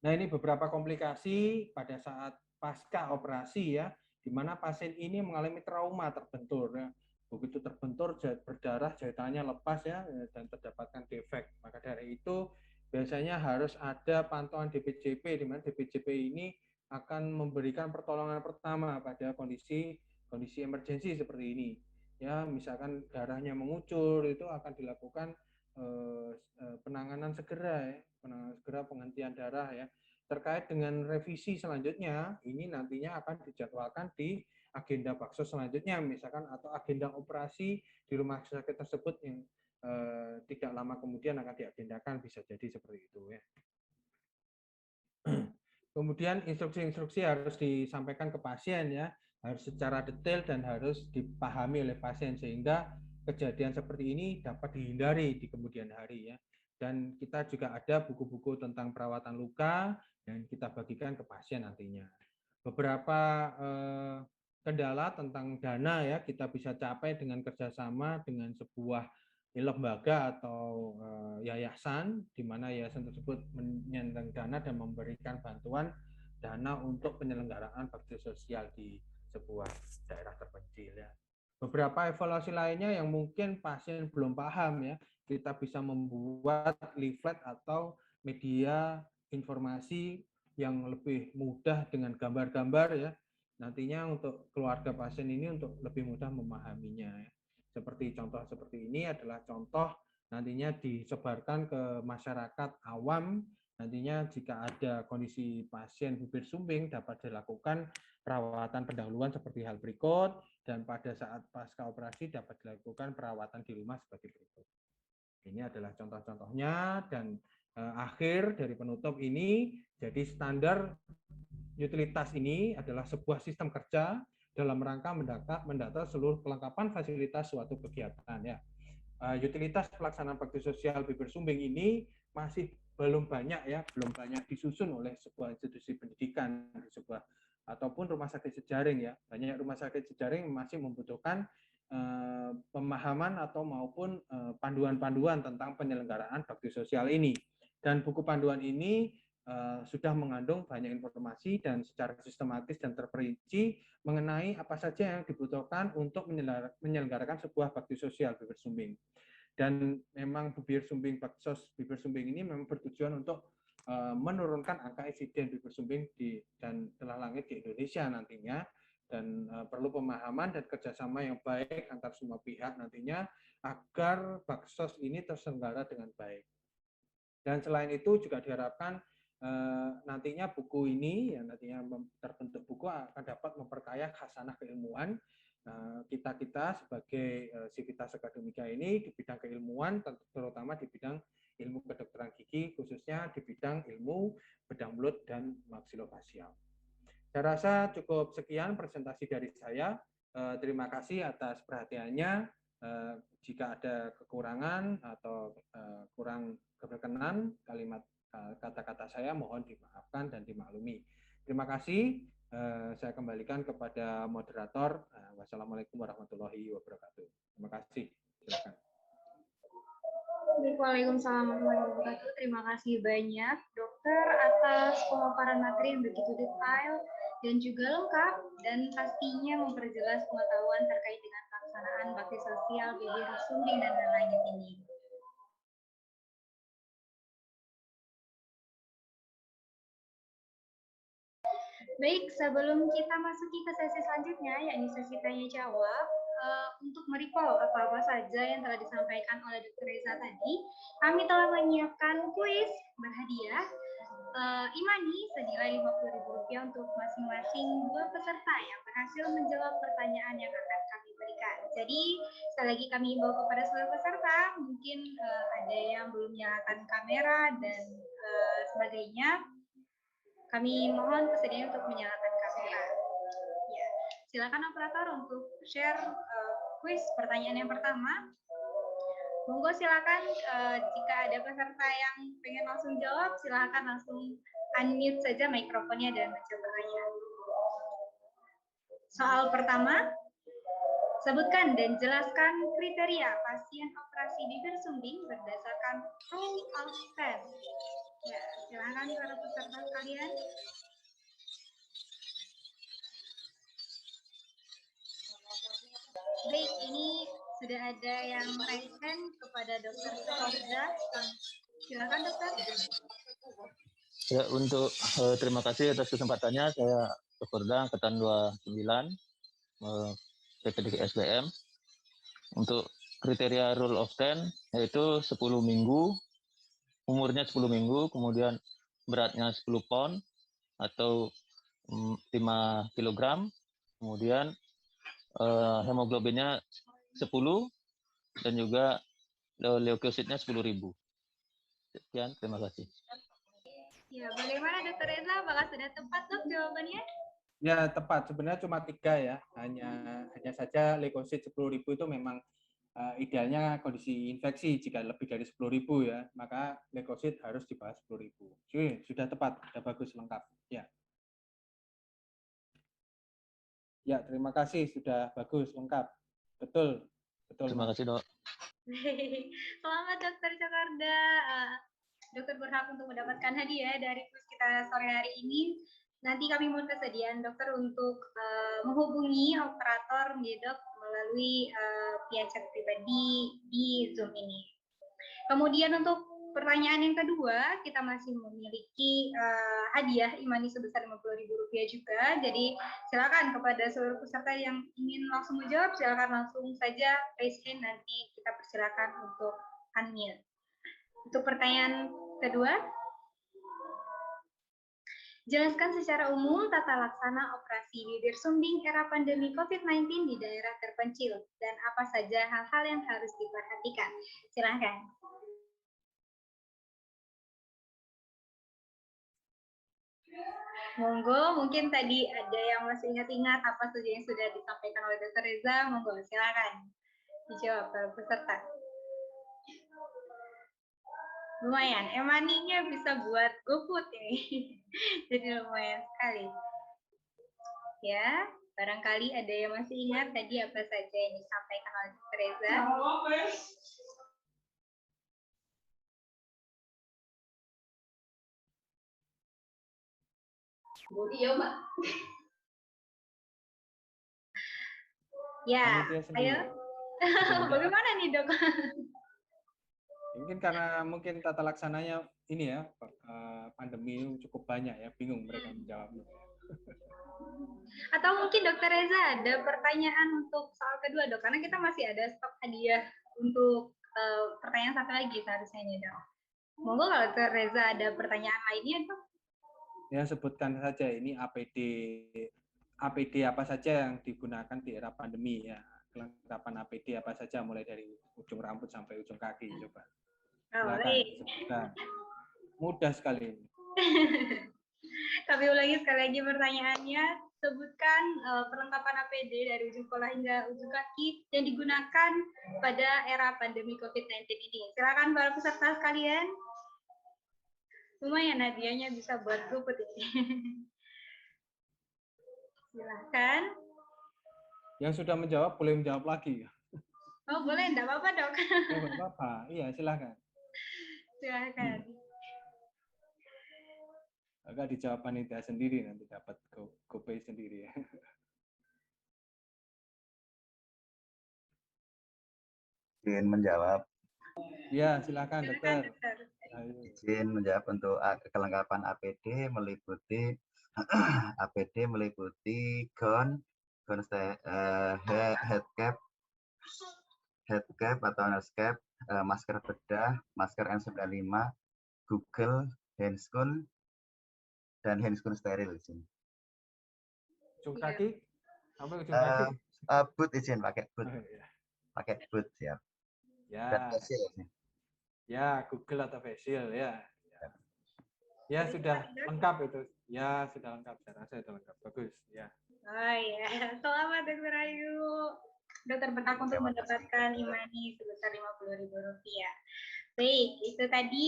Nah, ini beberapa komplikasi pada saat pasca operasi ya, di mana pasien ini mengalami trauma terbentur ya. Begitu terbentur berdarah, jahitannya lepas ya, dan terdapatkan defek. Maka dari itu biasanya harus ada pantauan DPJP, di mana DPJP ini akan memberikan pertolongan pertama pada kondisi emergensi seperti ini. Ya, misalkan darahnya mengucur, itu akan dilakukan penanganan segera ya, penghentian darah ya. Terkait dengan revisi selanjutnya, ini nantinya akan dijadwalkan di agenda baksos selanjutnya, misalkan atau agenda operasi di rumah sakit tersebut yang tidak lama kemudian akan diagendakan, bisa jadi seperti itu ya. Kemudian instruksi-instruksi harus disampaikan ke pasien ya, harus secara detail dan harus dipahami oleh pasien sehingga kejadian seperti ini dapat dihindari di kemudian hari ya. Dan kita juga ada buku-buku tentang perawatan luka dan kita bagikan ke pasien nantinya. Beberapa kendala tentang dana ya kita bisa capai dengan kerjasama dengan sebuah lembaga atau yayasan, di mana yayasan tersebut menyandang dana dan memberikan bantuan dana untuk penyelenggaraan bakti sosial di sebuah daerah terpencil ya. Beberapa evaluasi lainnya yang mungkin pasien belum paham ya, kita bisa membuat leaflet atau media informasi yang lebih mudah dengan gambar-gambar ya. Nantinya untuk keluarga pasien ini untuk lebih mudah memahaminya ya. Seperti contoh seperti ini adalah contoh nantinya disebarkan ke masyarakat awam. Nantinya jika ada kondisi pasien bibir sumbing dapat dilakukan perawatan pendahuluan seperti hal berikut, dan pada saat pasca operasi dapat dilakukan perawatan di rumah seperti berikut. Ini adalah contoh-contohnya, dan akhir dari penutup ini, jadi standar utilitas ini adalah sebuah sistem kerja dalam rangka mendata seluruh kelengkapan fasilitas suatu kegiatan ya. Utilitas pelaksanaan bakti sosial bibir sumbing ini masih belum banyak ya, belum banyak disusun oleh sebuah institusi pendidikan di sebuah ataupun rumah sakit jejaring ya. Banyak rumah sakit jejaring masih membutuhkan pemahaman atau maupun panduan-panduan tentang penyelenggaraan bakti sosial ini. Dan buku panduan ini sudah mengandung banyak informasi dan secara sistematis dan terperinci mengenai apa saja yang dibutuhkan untuk menyelenggarakan sebuah bakti sosial bibir sumbing. Dan memang bibir sumbing baksos bibir sumbing ini memang bertujuan untuk menurunkan angka insiden bibir sumbing dan telah langit di Indonesia nantinya, dan perlu pemahaman dan kerjasama yang baik antar semua pihak nantinya agar baksos ini terselenggara dengan baik. Dan selain itu juga diharapkan nantinya buku ini, yang nantinya terbentuk buku akan dapat memperkaya khasanah keilmuan kita sebagai sivitas akademika ini di bidang keilmuan, terutama di bidang ilmu kedokteran gigi, khususnya di bidang ilmu bedah mulut dan maksilofasial. Saya rasa cukup sekian presentasi dari saya. Terima kasih atas perhatiannya. Jika ada kekurangan atau kurang berkenan kalimat kata-kata saya, mohon dimaafkan dan dimaklumi. Terima kasih. Saya kembalikan kepada moderator. Wassalamualaikum warahmatullahi wabarakatuh. Terima kasih. Silakan. Waalaikumsalam warahmatullahi wabarakatuh. Terima kasih banyak dokter atas pemaparan materi yang begitu detail dan juga lengkap, dan pastinya memperjelas pengetahuan terkait dengan pelaksanaan bakti sosial bibir sumbing dan lain-lainnya ini. Baik, sebelum kita masuki ke sesi selanjutnya, yakni sesi tanya jawab, untuk merecall apa-apa saja yang telah disampaikan oleh Dr. Reza tadi, kami telah menyiapkan kuis berhadiah Imani senilai Rp50.000 untuk masing-masing dua peserta yang berhasil menjawab pertanyaan yang akan kami berikan. Jadi, sekali lagi kami himbau kepada seluruh peserta, mungkin ada yang belum menyalakan kamera dan sebagainya. Kami mohon kesediaan untuk menyalakan kamera. Ya, silakan operator untuk share kuis pertanyaan yang pertama. Monggo silakan jika ada peserta yang pengen langsung jawab, silakan langsung unmute saja mikrofonnya dan baca pertanyaan. Soal pertama, sebutkan dan jelaskan kriteria pasien operasi bibir sumbing berdasarkan rule of thumb. Ya, silakan para peserta sekalian. Baik, ini sudah ada yang raise hand kepada Dr. Sorda. Silakan dokter. Ya, untuk terima kasih atas kesempatannya. Saya Dr. Angkatan 29 PPDG SBM. Untuk kriteria rule of 10 yaitu 10 minggu, umurnya 10 minggu, kemudian beratnya 10 pound atau 5 kg, kemudian hemoglobinnya 10 dan juga leukositnya 10.000. Sekian, terima kasih. Ya, bagaimana Dr. Reza? Apakah sudah tepat dok jawabannya? Ya, tepat. Sebenarnya cuma 3 ya. Hanya saja leukosit 10.000 itu memang idealnya kondisi infeksi. Jika lebih dari 10.000 ya, maka leukosit harus di bawah 10.000. Sudah tepat, sudah bagus, lengkap. Ya. Ya, terima kasih, sudah bagus, lengkap. Betul. Betul. Terima kasih, Dok. Selamat Dr. Jakarta. Dokter berhak untuk mendapatkan hadiah dari kuis kita sore hari ini. Nanti kami mohon kesediaan dokter untuk menghubungi operator Medok melalui via chat pribadi di Zoom ini. Kemudian untuk pertanyaan yang kedua, kita masih memiliki hadiah Imani sebesar Rp50.000 juga. Jadi silakan kepada seluruh peserta yang ingin langsung menjawab, silakan langsung saja raise hand, nanti kita persilakan untuk unmute. Untuk pertanyaan kedua, jelaskan secara umum tata laksana operasi bibir sumbing era pandemi COVID-19 di daerah terpencil dan apa saja hal-hal yang harus diperhatikan. Silakan. Monggo, mungkin tadi ada yang masih ingat-ingat apa saja yang sudah disampaikan oleh Dr. Reza. Monggo, silakan dijawab para peserta. Lumayan, Emaninya bisa buat GoFood ini. Jadi lumayan sekali. Ya, barangkali ada yang masih ingat tadi apa saja yang disampaikan oleh Dr. Reza. Iya, Mbak. Ya, ayo. Bagaimana nih, Dok? Mungkin karena tata laksananya ini ya, pandemi ini cukup banyak ya, bingung mereka menjawabnya. Atau mungkin Dr. Reza ada pertanyaan untuk soal kedua, Dok, karena kita masih ada stok hadiah untuk pertanyaan satu lagi seharusnya nih, Dok. Monggo kalau Dr. Reza ada pertanyaan lainnya, Dok. Ya, sebutkan saja ini APD apa saja yang digunakan di era pandemi ya. Kelengkapan APD apa saja mulai dari ujung rambut sampai ujung kaki, coba. Silakan sebutkan. Mudah sekali ini. Kami ulangi sekali lagi pertanyaannya. Sebutkan perlengkapan APD dari ujung kepala hingga ujung kaki yang digunakan pada era pandemi COVID-19 ini. Silakan para peserta sekalian. Lumayan hadiahnya bisa buat GoFood ini. Silakan. Yang sudah menjawab boleh menjawab lagi. Oh boleh, enggak apa-apa dok. Enggak apa-apa, iya silakan. Silakan. Agak dijawab panitia sendiri, nanti dapat GoPay sendiri ya. Izin menjawab. Ya, silakan dokter. Izin menjawab untuk kelengkapan APD meliputi APD meliputi gown, head cap atau nose cap, masker bedah, masker N95, Google, handscoon, dan handscoon steril izin. Ujung Iya. kaki? Sampai ujung kaki? Boot izin, pakai boot. Oh, iya. Pakai boot, siap. Ya, Dan facial izin. ya Google atau facial ya. Ya sudah lengkap itu. Ya sudah lengkap. Saya rasa itu lengkap. Bagus. Ya. Oh ya, selamat Dokter Ayu. Dokter berhak untuk Terima kasih. mendapatkan imani sebesar Rp50.000. Baik, itu tadi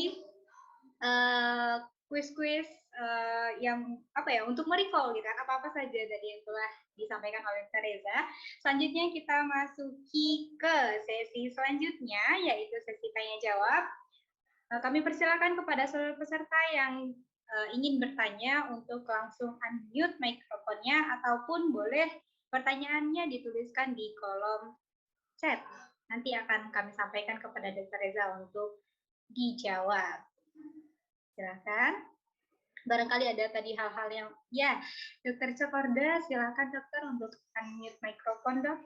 kuis-kuis yang apa ya untuk merecall gitu kan apa-apa saja tadi yang telah disampaikan oleh Dokter Reza. Selanjutnya kita masuki ke sesi selanjutnya yaitu sesi tanya jawab. Kami persilakan kepada seluruh peserta yang ingin bertanya untuk langsung unmute mikrofonnya ataupun boleh pertanyaannya dituliskan di kolom chat. Nanti akan kami sampaikan kepada Dr. Reza untuk dijawab. Silakan. Barangkali ada tadi hal-hal yang ya, Dr. Cokorda, silakan dokter untuk unmute mikrofon, Dok.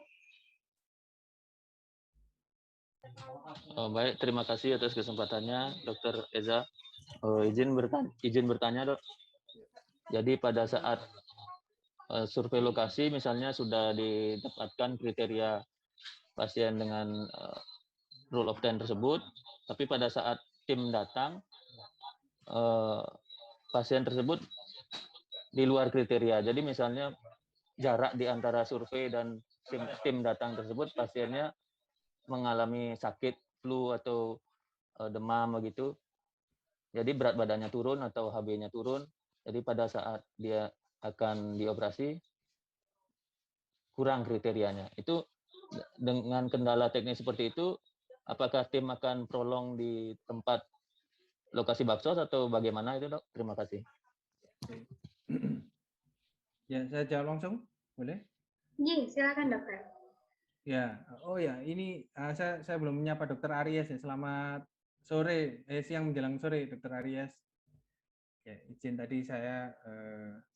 Baik, terima kasih atas kesempatannya, Dr. Eza. Izin bertanya, Dok. Jadi pada saat survei lokasi, misalnya sudah didapatkan kriteria pasien dengan rule of 10 tersebut, tapi pada saat tim datang, pasien tersebut di luar kriteria. Jadi misalnya jarak di antara survei dan tim datang tersebut, pasiennya mengalami sakit, flu atau demam begitu. Jadi berat badannya turun atau HB-nya turun. Jadi pada saat dia akan dioperasi kurang kriterianya. Itu dengan kendala teknis seperti itu, apakah tim akan prolong di tempat lokasi baksos atau bagaimana itu, Dok? Terima kasih. Ya, saya jawab langsung, boleh? Iya, silakan dokter. Ya, oh ya, ini saya belum menyapa Dokter Aries ya. Selamat sore, siang menjelang sore, Dokter Aries. Ya, izin tadi saya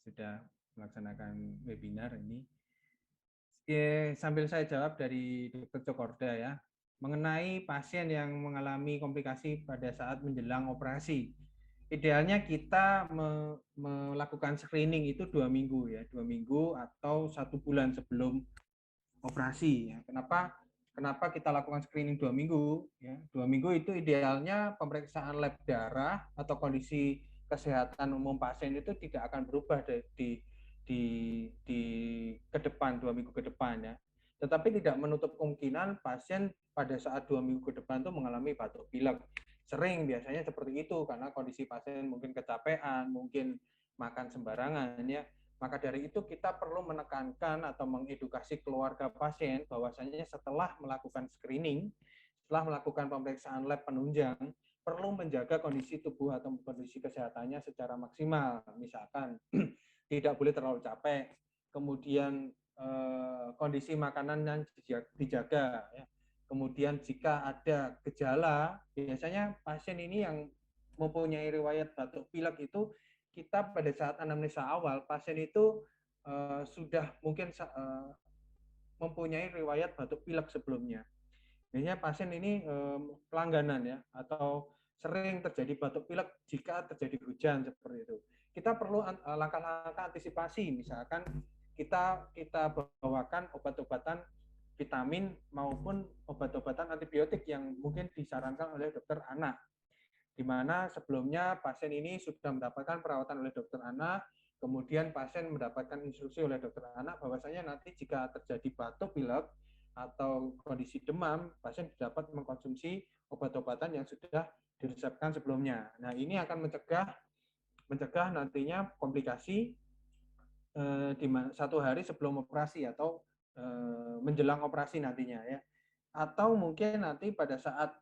sudah melaksanakan webinar ini. Sambil saya jawab dari Dokter Cokorda ya, mengenai pasien yang mengalami komplikasi pada saat menjelang operasi. Idealnya kita melakukan screening itu 2 minggu ya, 2 minggu atau 1 bulan sebelum operasi. Ya. Kenapa kita lakukan screening 2 minggu? Ya, 2 minggu itu idealnya pemeriksaan lab darah atau kondisi kesehatan umum pasien itu tidak akan berubah di ke depan 2 minggu ke depan ya. Tetapi tidak menutup kemungkinan pasien pada saat 2 minggu ke depan itu mengalami batuk pilek. Sering biasanya seperti itu karena kondisi pasien mungkin kecapean, mungkin makan sembarangan ya. Maka dari itu kita perlu menekankan atau mengedukasi keluarga pasien bahwasanya setelah melakukan screening, setelah melakukan pemeriksaan lab penunjang, perlu menjaga kondisi tubuh atau kondisi kesehatannya secara maksimal. Misalkan tidak boleh terlalu capek, kemudian kondisi makanan yang dijaga. Ya. Kemudian jika ada gejala, biasanya pasien ini yang mempunyai riwayat batuk pilek itu kita pada saat anamnesa awal pasien itu sudah mungkin mempunyai riwayat batuk pilek sebelumnya. Biasanya pasien ini pelangganan ya atau sering terjadi batuk pilek jika terjadi hujan seperti itu. Kita perlu langkah-langkah antisipasi, misalkan kita bawakan obat-obatan vitamin maupun obat-obatan antibiotik yang mungkin disarankan oleh dokter anak. Di mana sebelumnya pasien ini sudah mendapatkan perawatan oleh dokter anak, kemudian pasien mendapatkan instruksi oleh dokter anak bahwasanya nanti jika terjadi batuk pilek atau kondisi demam, pasien dapat mengkonsumsi obat-obatan yang sudah diresepkan sebelumnya. Nah, ini akan mencegah nantinya komplikasi di 1 hari sebelum operasi atau menjelang operasi nantinya ya. Atau mungkin nanti pada saat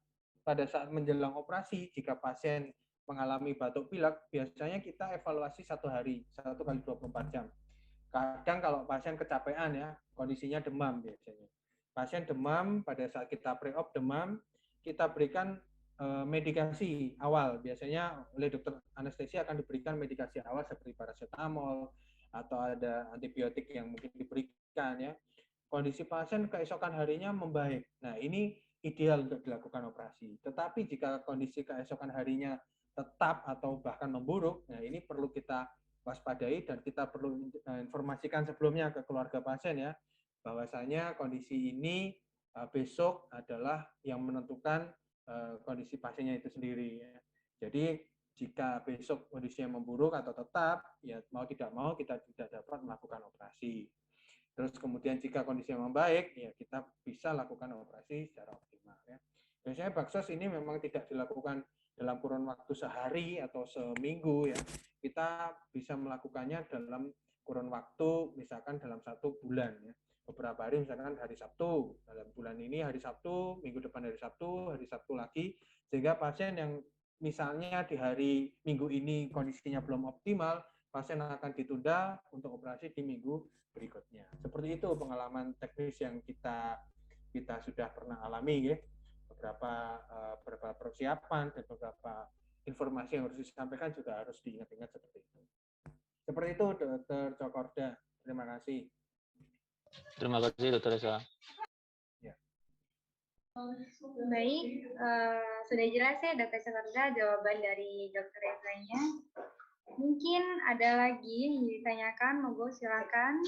menjelang operasi jika pasien mengalami batuk pilek, biasanya kita evaluasi 1 hari, 1 kali 24 jam. Kadang kalau pasien kecapean ya, kondisinya demam biasanya. Pasien demam pada saat kita pre-op demam, kita berikan medikasi awal. Biasanya oleh dokter anestesi akan diberikan medikasi awal seperti paracetamol atau ada antibiotik yang mungkin diberikan ya. Kondisi pasien keesokan harinya membaik. Nah, ini ideal untuk dilakukan operasi. Tetapi jika kondisi keesokan harinya tetap atau bahkan memburuk, nah ini perlu kita waspadai dan kita perlu informasikan sebelumnya ke keluarga pasien ya, bahwasanya kondisi ini besok adalah yang menentukan kondisi pasiennya itu sendiri ya. Jadi jika besok kondisinya memburuk atau tetap, ya mau tidak mau kita tidak dapat melakukan operasi. Terus kemudian jika kondisinya membaik, ya kita bisa lakukan operasi secara optimal ya. Biasanya baksos ini memang tidak dilakukan dalam kurun waktu sehari atau seminggu ya. Kita bisa melakukannya dalam kurun waktu misalkan dalam 1 bulan ya. Beberapa hari misalkan hari Sabtu, dalam bulan ini hari Sabtu, minggu depan hari Sabtu lagi, sehingga pasien yang misalnya di hari minggu ini kondisinya belum optimal, pasien akan ditunda untuk operasi di minggu berikutnya. Seperti itu pengalaman teknis yang kita sudah pernah alami ya. Beberapa persiapan dan beberapa informasi yang harus disampaikan juga harus diingat-ingat seperti itu. Seperti itu Dr. Cokorda. Terima kasih. Terima kasih Dr. Reza. Ya. Baik, sudah jelas ya Dr. Cokorda jawaban dari Dr. Reza-nya. Mungkin ada lagi yang ditanyakan, monggo silakan.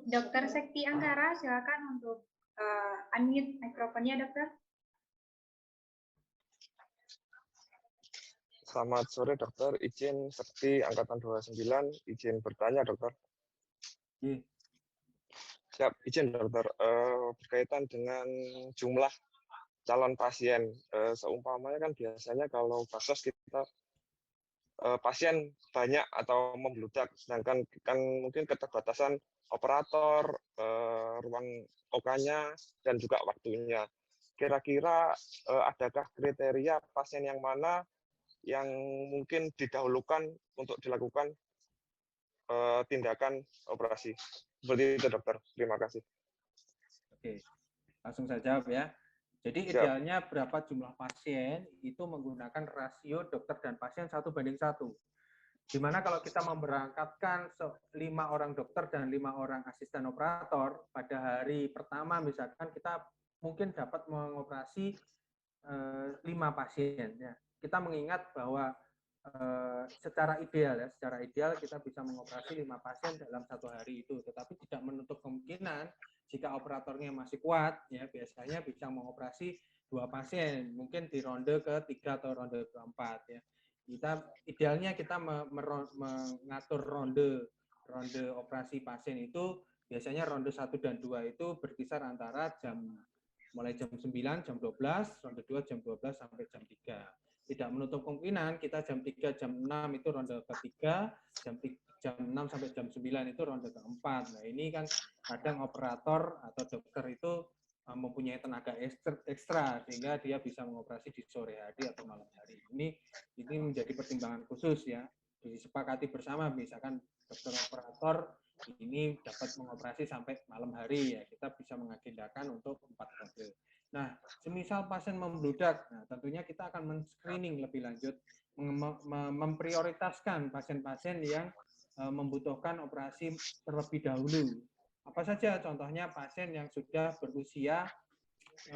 Dr. Sekti Anggara, silakan untuk unmute mikrofonnya, dokter. Selamat sore dokter, izin Sekti Angkatan 29, izin bertanya dokter. Siap, izin dokter. Berkaitan dengan jumlah calon pasien, seumpamanya kan biasanya kalau baksos kita pasien banyak atau membludak, sedangkan kan mungkin keterbatasan operator, ruang OK-nya, dan juga waktunya. Kira-kira adakah kriteria pasien yang mana yang mungkin didahulukan untuk dilakukan tindakan operasi? Seperti itu dokter, terima kasih. Oke, langsung saya jawab ya. Jadi idealnya berapa jumlah pasien itu menggunakan rasio dokter dan pasien 1:1. Dimana kalau kita memberangkatkan 5 orang dokter dan 5 orang asisten operator, pada hari pertama misalkan kita mungkin dapat mengoperasi 5 pasien. Ya. Kita mengingat bahwa secara ideal kita bisa mengoperasi 5 pasien dalam 1 hari itu, tetapi tidak menutup kemungkinan jika operatornya masih kuat, ya biasanya bisa mengoperasi 2 pasien, mungkin di ronde ke-3 atau ronde ke-4 ya. Idealnya kita mengatur ronde operasi pasien itu biasanya ronde 1 dan 2 itu berkisar antara mulai jam 9, jam 12, ronde 2 jam 12 sampai jam 3. Tidak menutup kemungkinan kita jam 3, jam 6 itu ronde ke-3, jam 6 sampai jam 9 itu ronde ke-4. Nah ini kan kadang operator atau dokter itu mempunyai tenaga ekstra sehingga dia bisa mengoperasi di sore hari atau malam hari. Ini menjadi pertimbangan khusus ya. Disepakati bersama, misalkan dokter operator ini dapat mengoperasi sampai malam hari ya, kita bisa mengagendakan untuk 4 ronde. Nah, semisal pasien membludak, nah tentunya kita akan men-screening lebih lanjut, memprioritaskan pasien-pasien yang membutuhkan operasi terlebih dahulu. Apa saja contohnya pasien yang sudah berusia,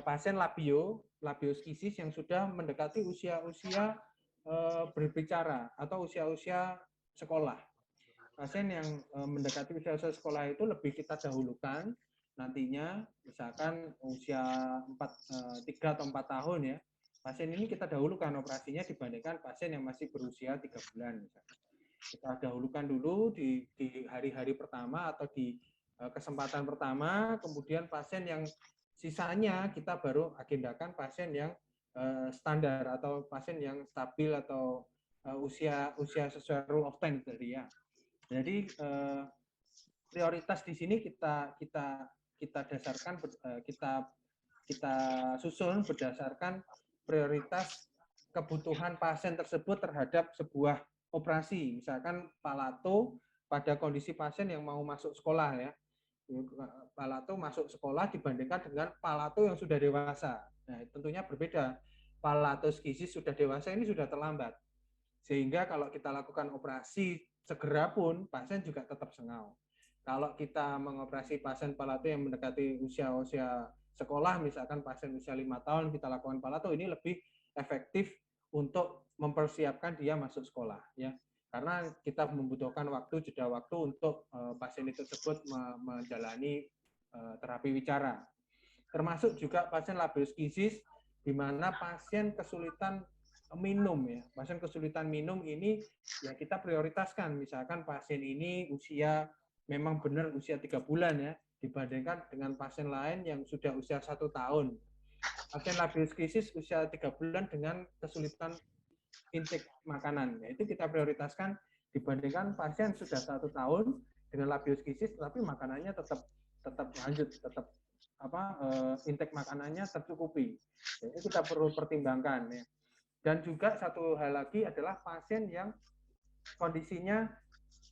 pasien labioskisis yang sudah mendekati usia-usia berbicara atau usia-usia sekolah. Pasien yang mendekati usia-usia sekolah itu lebih kita dahulukan nantinya, misalkan usia 3 atau 4 tahun ya, pasien ini kita dahulukan operasinya dibandingkan pasien yang masih berusia 3 bulan. Misalkan. Kita dahulukan dulu di hari-hari pertama atau di kesempatan pertama, kemudian pasien yang sisanya kita baru agendakan pasien yang standar atau pasien yang stabil atau usia sesuai rule of 10 tadi ya. Jadi prioritas di sini kita dasarkan, kita susun berdasarkan prioritas kebutuhan pasien tersebut terhadap sebuah operasi. Misalkan palato pada kondisi pasien yang mau masuk sekolah ya. Palato masuk sekolah dibandingkan dengan palato yang sudah dewasa. Nah, tentunya berbeda. palatoskisis sudah dewasa ini sudah terlambat. Sehingga kalau kita lakukan operasi segera pun pasien juga tetap sengau. Kalau kita mengoperasi pasien palato yang mendekati usia sekolah, misalkan pasien usia 5 tahun kita lakukan palato, ini lebih efektif untuk mempersiapkan dia masuk sekolah ya. Karena kita membutuhkan jeda waktu untuk pasien itu tersebut menjalani terapi wicara. Termasuk juga pasien labiosikisis di mana pasien kesulitan minum ya. Pasien kesulitan minum ini ya kita prioritaskan. Misalkan pasien ini memang benar usia 3 bulan ya, dibandingkan dengan pasien lain yang sudah usia 1 tahun. Pasien labiosikisis usia 3 bulan dengan kesulitan intake makanan, yaitu kita prioritaskan dibandingkan pasien sudah 1 tahun dengan labiosikisis tapi makanannya tetap lanjut, tetap intake makanannya tercukupi. Jadi kita perlu pertimbangkan ya. Dan juga satu hal lagi adalah pasien yang kondisinya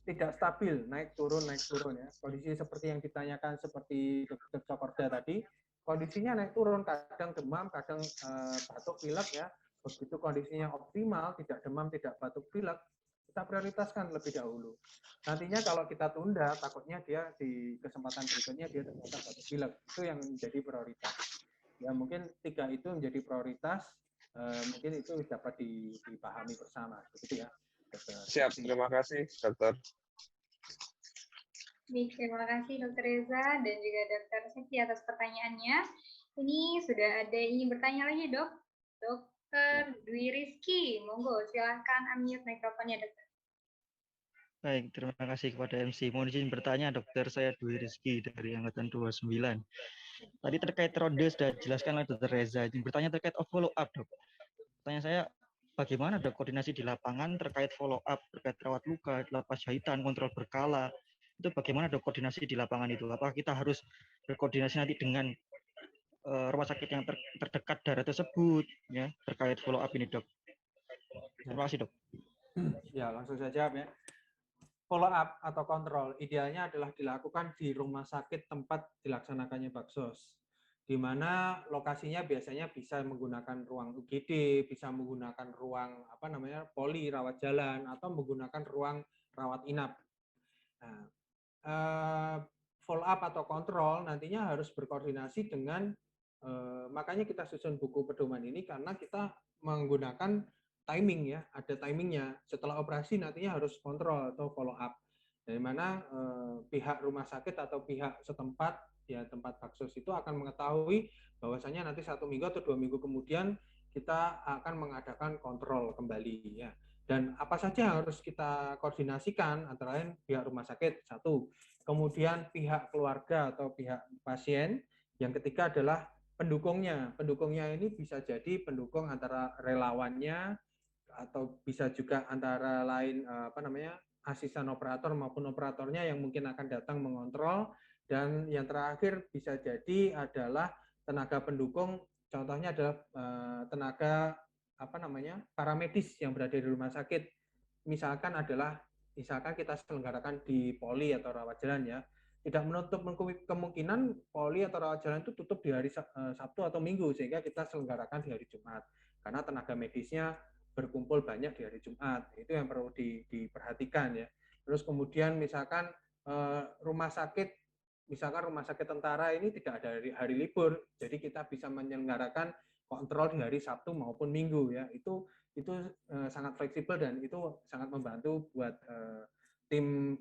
tidak stabil, naik turun ya. Kondisi seperti yang ditanyakan seperti Dr. Cokorda tadi, kondisinya naik turun, kadang demam, kadang batuk pilek ya. Begitu kondisinya optimal, tidak demam, tidak batuk pilek, kita prioritaskan lebih dahulu. Nantinya kalau kita tunda, takutnya dia di kesempatan berikutnya dia ternyata batuk pilek. Itu yang menjadi prioritas. Ya mungkin 3 itu menjadi prioritas, mungkin itu dapat dipahami bersama. Begitu ya, Dokter. Siap, terima kasih, Dokter. Baik, terima kasih Dr. Reza dan juga Dr. Septi atas pertanyaannya. Ini sudah ada yang ingin bertanya lagi, Dok. Dr. Dwi Rizky, monggo silahkan unmute mikrofonnya, Dokter. Baik, terima kasih kepada MC. Mohon izin bertanya, Dokter. Saya Dwi Rizky dari Angkatan 29. Tadi terkait ronde sudah dijelaskan oleh Dr. Reza. Ingin bertanya terkait follow up, Dok. Pertanyaan saya, bagaimana ada koordinasi di lapangan terkait follow up, terkait rawat luka, lapas jahitan, kontrol berkala? Itu bagaimana ada koordinasi di lapangan itu? Apakah kita harus berkoordinasi nanti dengan rumah sakit yang terdekat daerah tersebut ya terkait follow up ini, Dok? Terima kasih, Dok. Ya, langsung saja ya. Follow up atau kontrol idealnya adalah dilakukan di rumah sakit tempat dilaksanakannya baksos, di mana lokasinya biasanya bisa menggunakan ruang UGD, bisa menggunakan ruang poli rawat jalan, atau menggunakan ruang rawat inap. Nah, follow up atau kontrol nantinya harus berkoordinasi dengan makanya kita susun buku pedoman ini karena kita menggunakan timing ya, ada timingnya. Setelah operasi nantinya harus kontrol atau follow up. Dari mana pihak rumah sakit atau pihak setempat ya tempat baksos itu akan mengetahui bahwasanya nanti 1 minggu atau 2 minggu kemudian kita akan mengadakan kontrol kembali ya. Dan apa saja yang harus kita koordinasikan antara lain pihak rumah sakit 1, kemudian pihak keluarga atau pihak pasien, yang ketiga adalah pendukungnya. Pendukungnya ini bisa jadi pendukung antara relawannya atau bisa juga antara lain asisten operator maupun operatornya yang mungkin akan datang mengontrol, dan yang terakhir bisa jadi adalah tenaga pendukung, contohnya adalah tenaga paramedis yang berada di rumah sakit. Misalkan kita selenggarakan di poli atau rawat jalan ya, tidak menutup kemungkinan poli atau rawat jalan itu tutup di hari Sabtu atau Minggu, sehingga kita selenggarakan di hari Jumat karena tenaga medisnya berkumpul banyak di hari Jumat. Itu yang perlu diperhatikan ya. Terus kemudian misalkan rumah sakit tentara ini tidak ada hari libur, jadi kita bisa menyelenggarakan kontrol di hari Sabtu maupun Minggu ya. Itu sangat fleksibel dan itu sangat membantu buat tim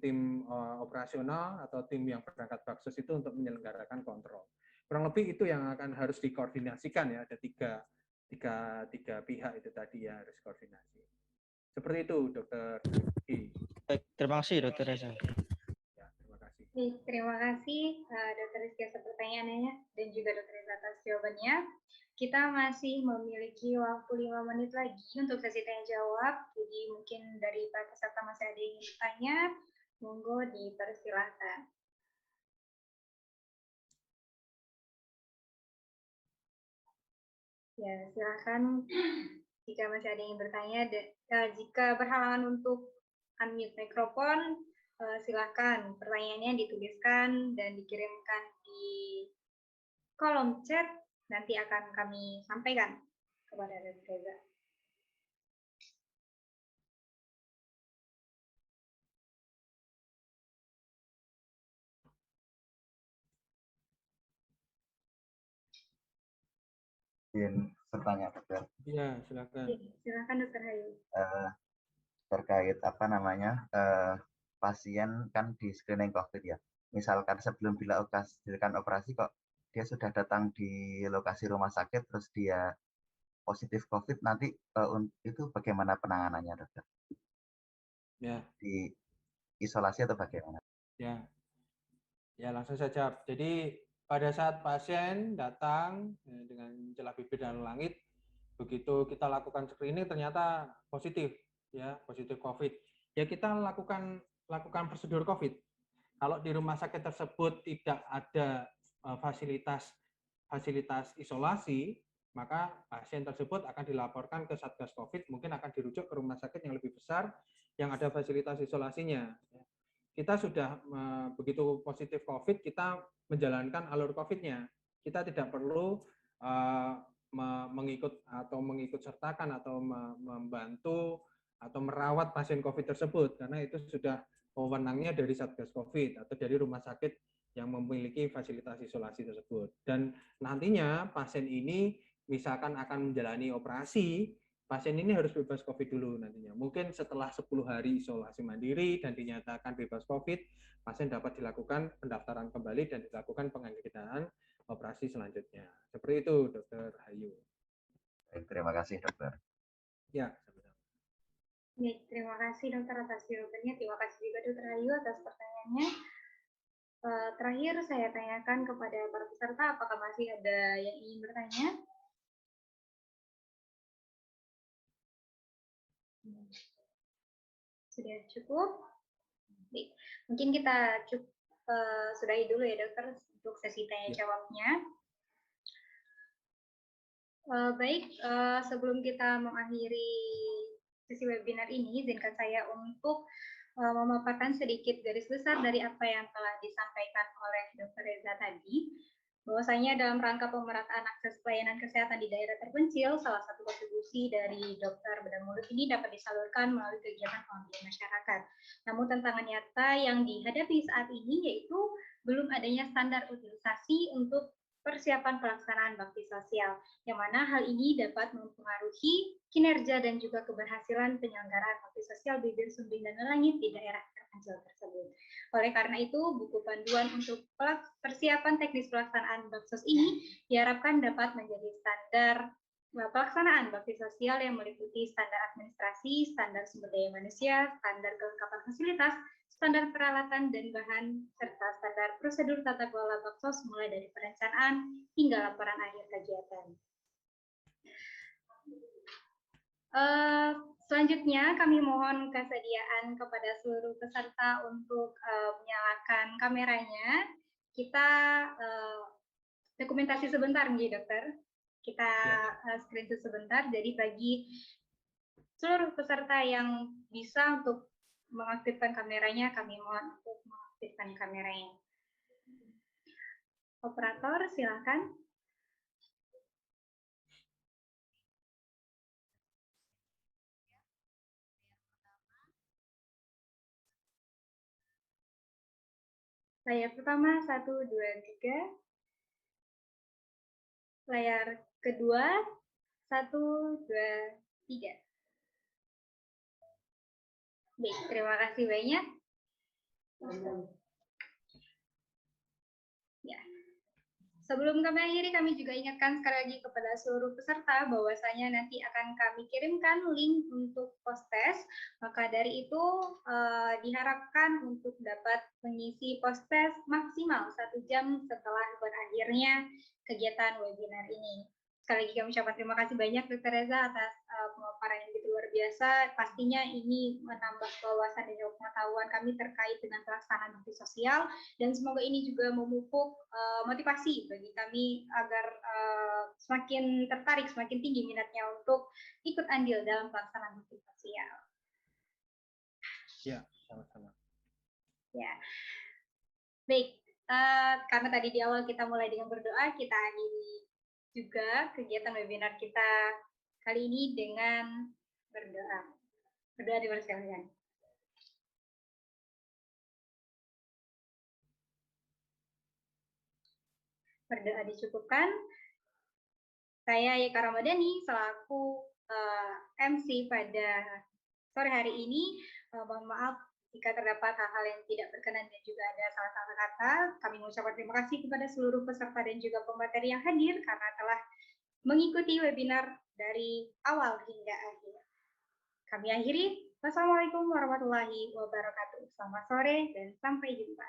operasional atau tim yang berangkat baksos itu untuk menyelenggarakan kontrol. Kurang lebih itu yang akan harus dikoordinasikan ya. Ada tiga pihak itu tadi ya harus koordinasi. Seperti itu, Dokter. Baik, terima kasih, Dokter Reza. Ya, terima kasih. Terima kasih, Dokter Rizky atas pertanyaannya dan juga Dokter Reza atas jawabannya. Kita masih memiliki waktu 5 menit lagi untuk sesi tanya jawab. Jadi mungkin dari para peserta masih ada yang ingin bertanya, monggo dipersilahkan. Ya, silakan jika masih ada yang ingin bertanya. Jika berhalangan untuk unmute mikrofon, silakan pertanyaannya dituliskan dan dikirimkan di kolom chat. Nanti akan kami sampaikan kepada Dr. Reza. Izin bertanya, dokter. Ya, silakan. Silakan Dr. Hayu. Terkait apa namanya, pasien kan di screening COVID ya. Misalkan sebelum dilakukan operasi kok dia sudah datang di lokasi rumah sakit terus dia positif COVID, nanti itu bagaimana penanganannya, dokter? Ya, Di isolasi atau bagaimana? ya, ya langsung saja. Jadi pada saat pasien datang dengan gejala bibir dan langit, begitu kita lakukan screening ternyata positif, ya positif COVID. Ya kita lakukan prosedur COVID. Kalau di rumah sakit tersebut tidak ada fasilitas isolasi, maka pasien tersebut akan dilaporkan ke Satgas COVID, mungkin akan dirujuk ke rumah sakit yang lebih besar yang ada fasilitas isolasinya. Kita sudah begitu positif COVID, kita menjalankan alur COVID-nya. Kita tidak perlu mengikut sertakan atau membantu atau merawat pasien COVID tersebut, karena itu sudah wewenangnya dari Satgas COVID atau dari rumah sakit yang memiliki fasilitas isolasi tersebut. Dan nantinya pasien ini misalkan akan menjalani operasi, pasien ini harus bebas COVID dulu nantinya. Mungkin setelah 10 hari isolasi mandiri dan dinyatakan bebas COVID, pasien dapat dilakukan pendaftaran kembali dan dilakukan pengagendahan operasi selanjutnya. Seperti itu, Dr. Hayu. Terima kasih, dokter. Ya, Baik, terima kasih dokter atas jawabannya. Terima kasih juga Dr. Hayu atas pertanyaannya. Terakhir saya tanyakan kepada para peserta, apakah masih ada yang ingin bertanya? Sudah cukup? Baik. Mungkin kita sudahi dulu ya dokter untuk sesi tanya jawabnya. Baik, sebelum kita mengakhiri sesi webinar ini, izinkan saya untuk memaparkan sedikit garis besar dari apa yang telah disampaikan oleh Dr. Reza tadi, bahwasanya dalam rangka pemerataan akses pelayanan kesehatan di daerah terpencil, salah satu kontribusi dari dokter bedah mulut ini dapat disalurkan melalui kegiatan pengabdian masyarakat. Namun tantangan nyata yang dihadapi saat ini yaitu belum adanya standar utilisasi untuk persiapan pelaksanaan bakti sosial, yang mana hal ini dapat mempengaruhi kinerja dan juga keberhasilan penyelenggaraan bakti sosial bibir sumbing dan langit di daerah terpencil tersebut. Oleh karena itu, buku panduan untuk persiapan teknis pelaksanaan baksos ini diharapkan dapat menjadi standar pelaksanaan bakti sosial yang meliputi standar administrasi, standar sumber daya manusia, standar kelengkapan fasilitas, standar peralatan dan bahan, serta standar prosedur tata kelola baksos mulai dari perencanaan hingga laporan akhir kegiatan. Selanjutnya kami mohon kesediaan kepada seluruh peserta untuk menyalakan kameranya. Kita dokumentasi sebentar nih dokter. Kita screenshot sebentar. Jadi bagi seluruh peserta yang bisa untuk mengaktifkan kameranya, kami mohon untuk mengaktifkan kameranya. Operator, silakan. Layar pertama, 1, 2, 3. Layar kedua, 1, 2, 3. Baik, terima kasih banyak. Ya. Sebelum kami akhiri, kami juga ingatkan sekali lagi kepada seluruh peserta bahwasanya nanti akan kami kirimkan link untuk post-test. Maka dari itu diharapkan untuk dapat mengisi post-test maksimal 1 jam setelah berakhirnya kegiatan webinar ini. Sekali lagi kami ucapkan terima kasih banyak Dr. Reza atas pemaparan yang begitu luar biasa. Pastinya ini menambah wawasan dan pengetahuan kami terkait dengan pelaksanaan bakti sosial, dan semoga ini juga memupuk motivasi bagi kami agar semakin tertarik, semakin tinggi minatnya untuk ikut andil dalam pelaksanaan bakti sosial. Ya, sama-sama. Ya, baik. Karena tadi di awal kita mulai dengan berdoa, kita akhiri juga kegiatan webinar kita Kali ini dengan berdoa. Berdoa dipersilakan. Berdoa dicukupkan. Saya Yeka Ramadhani selaku MC pada sore hari ini. Mohon maaf jika terdapat hal-hal yang tidak berkenan dan juga ada salah-salah kata. Kami mengucapkan terima kasih kepada seluruh peserta dan juga pemateri yang hadir karena telah mengikuti webinar dari awal hingga akhir. Kami akhiri. Wassalamualaikum warahmatullahi wabarakatuh. Selamat sore dan sampai jumpa.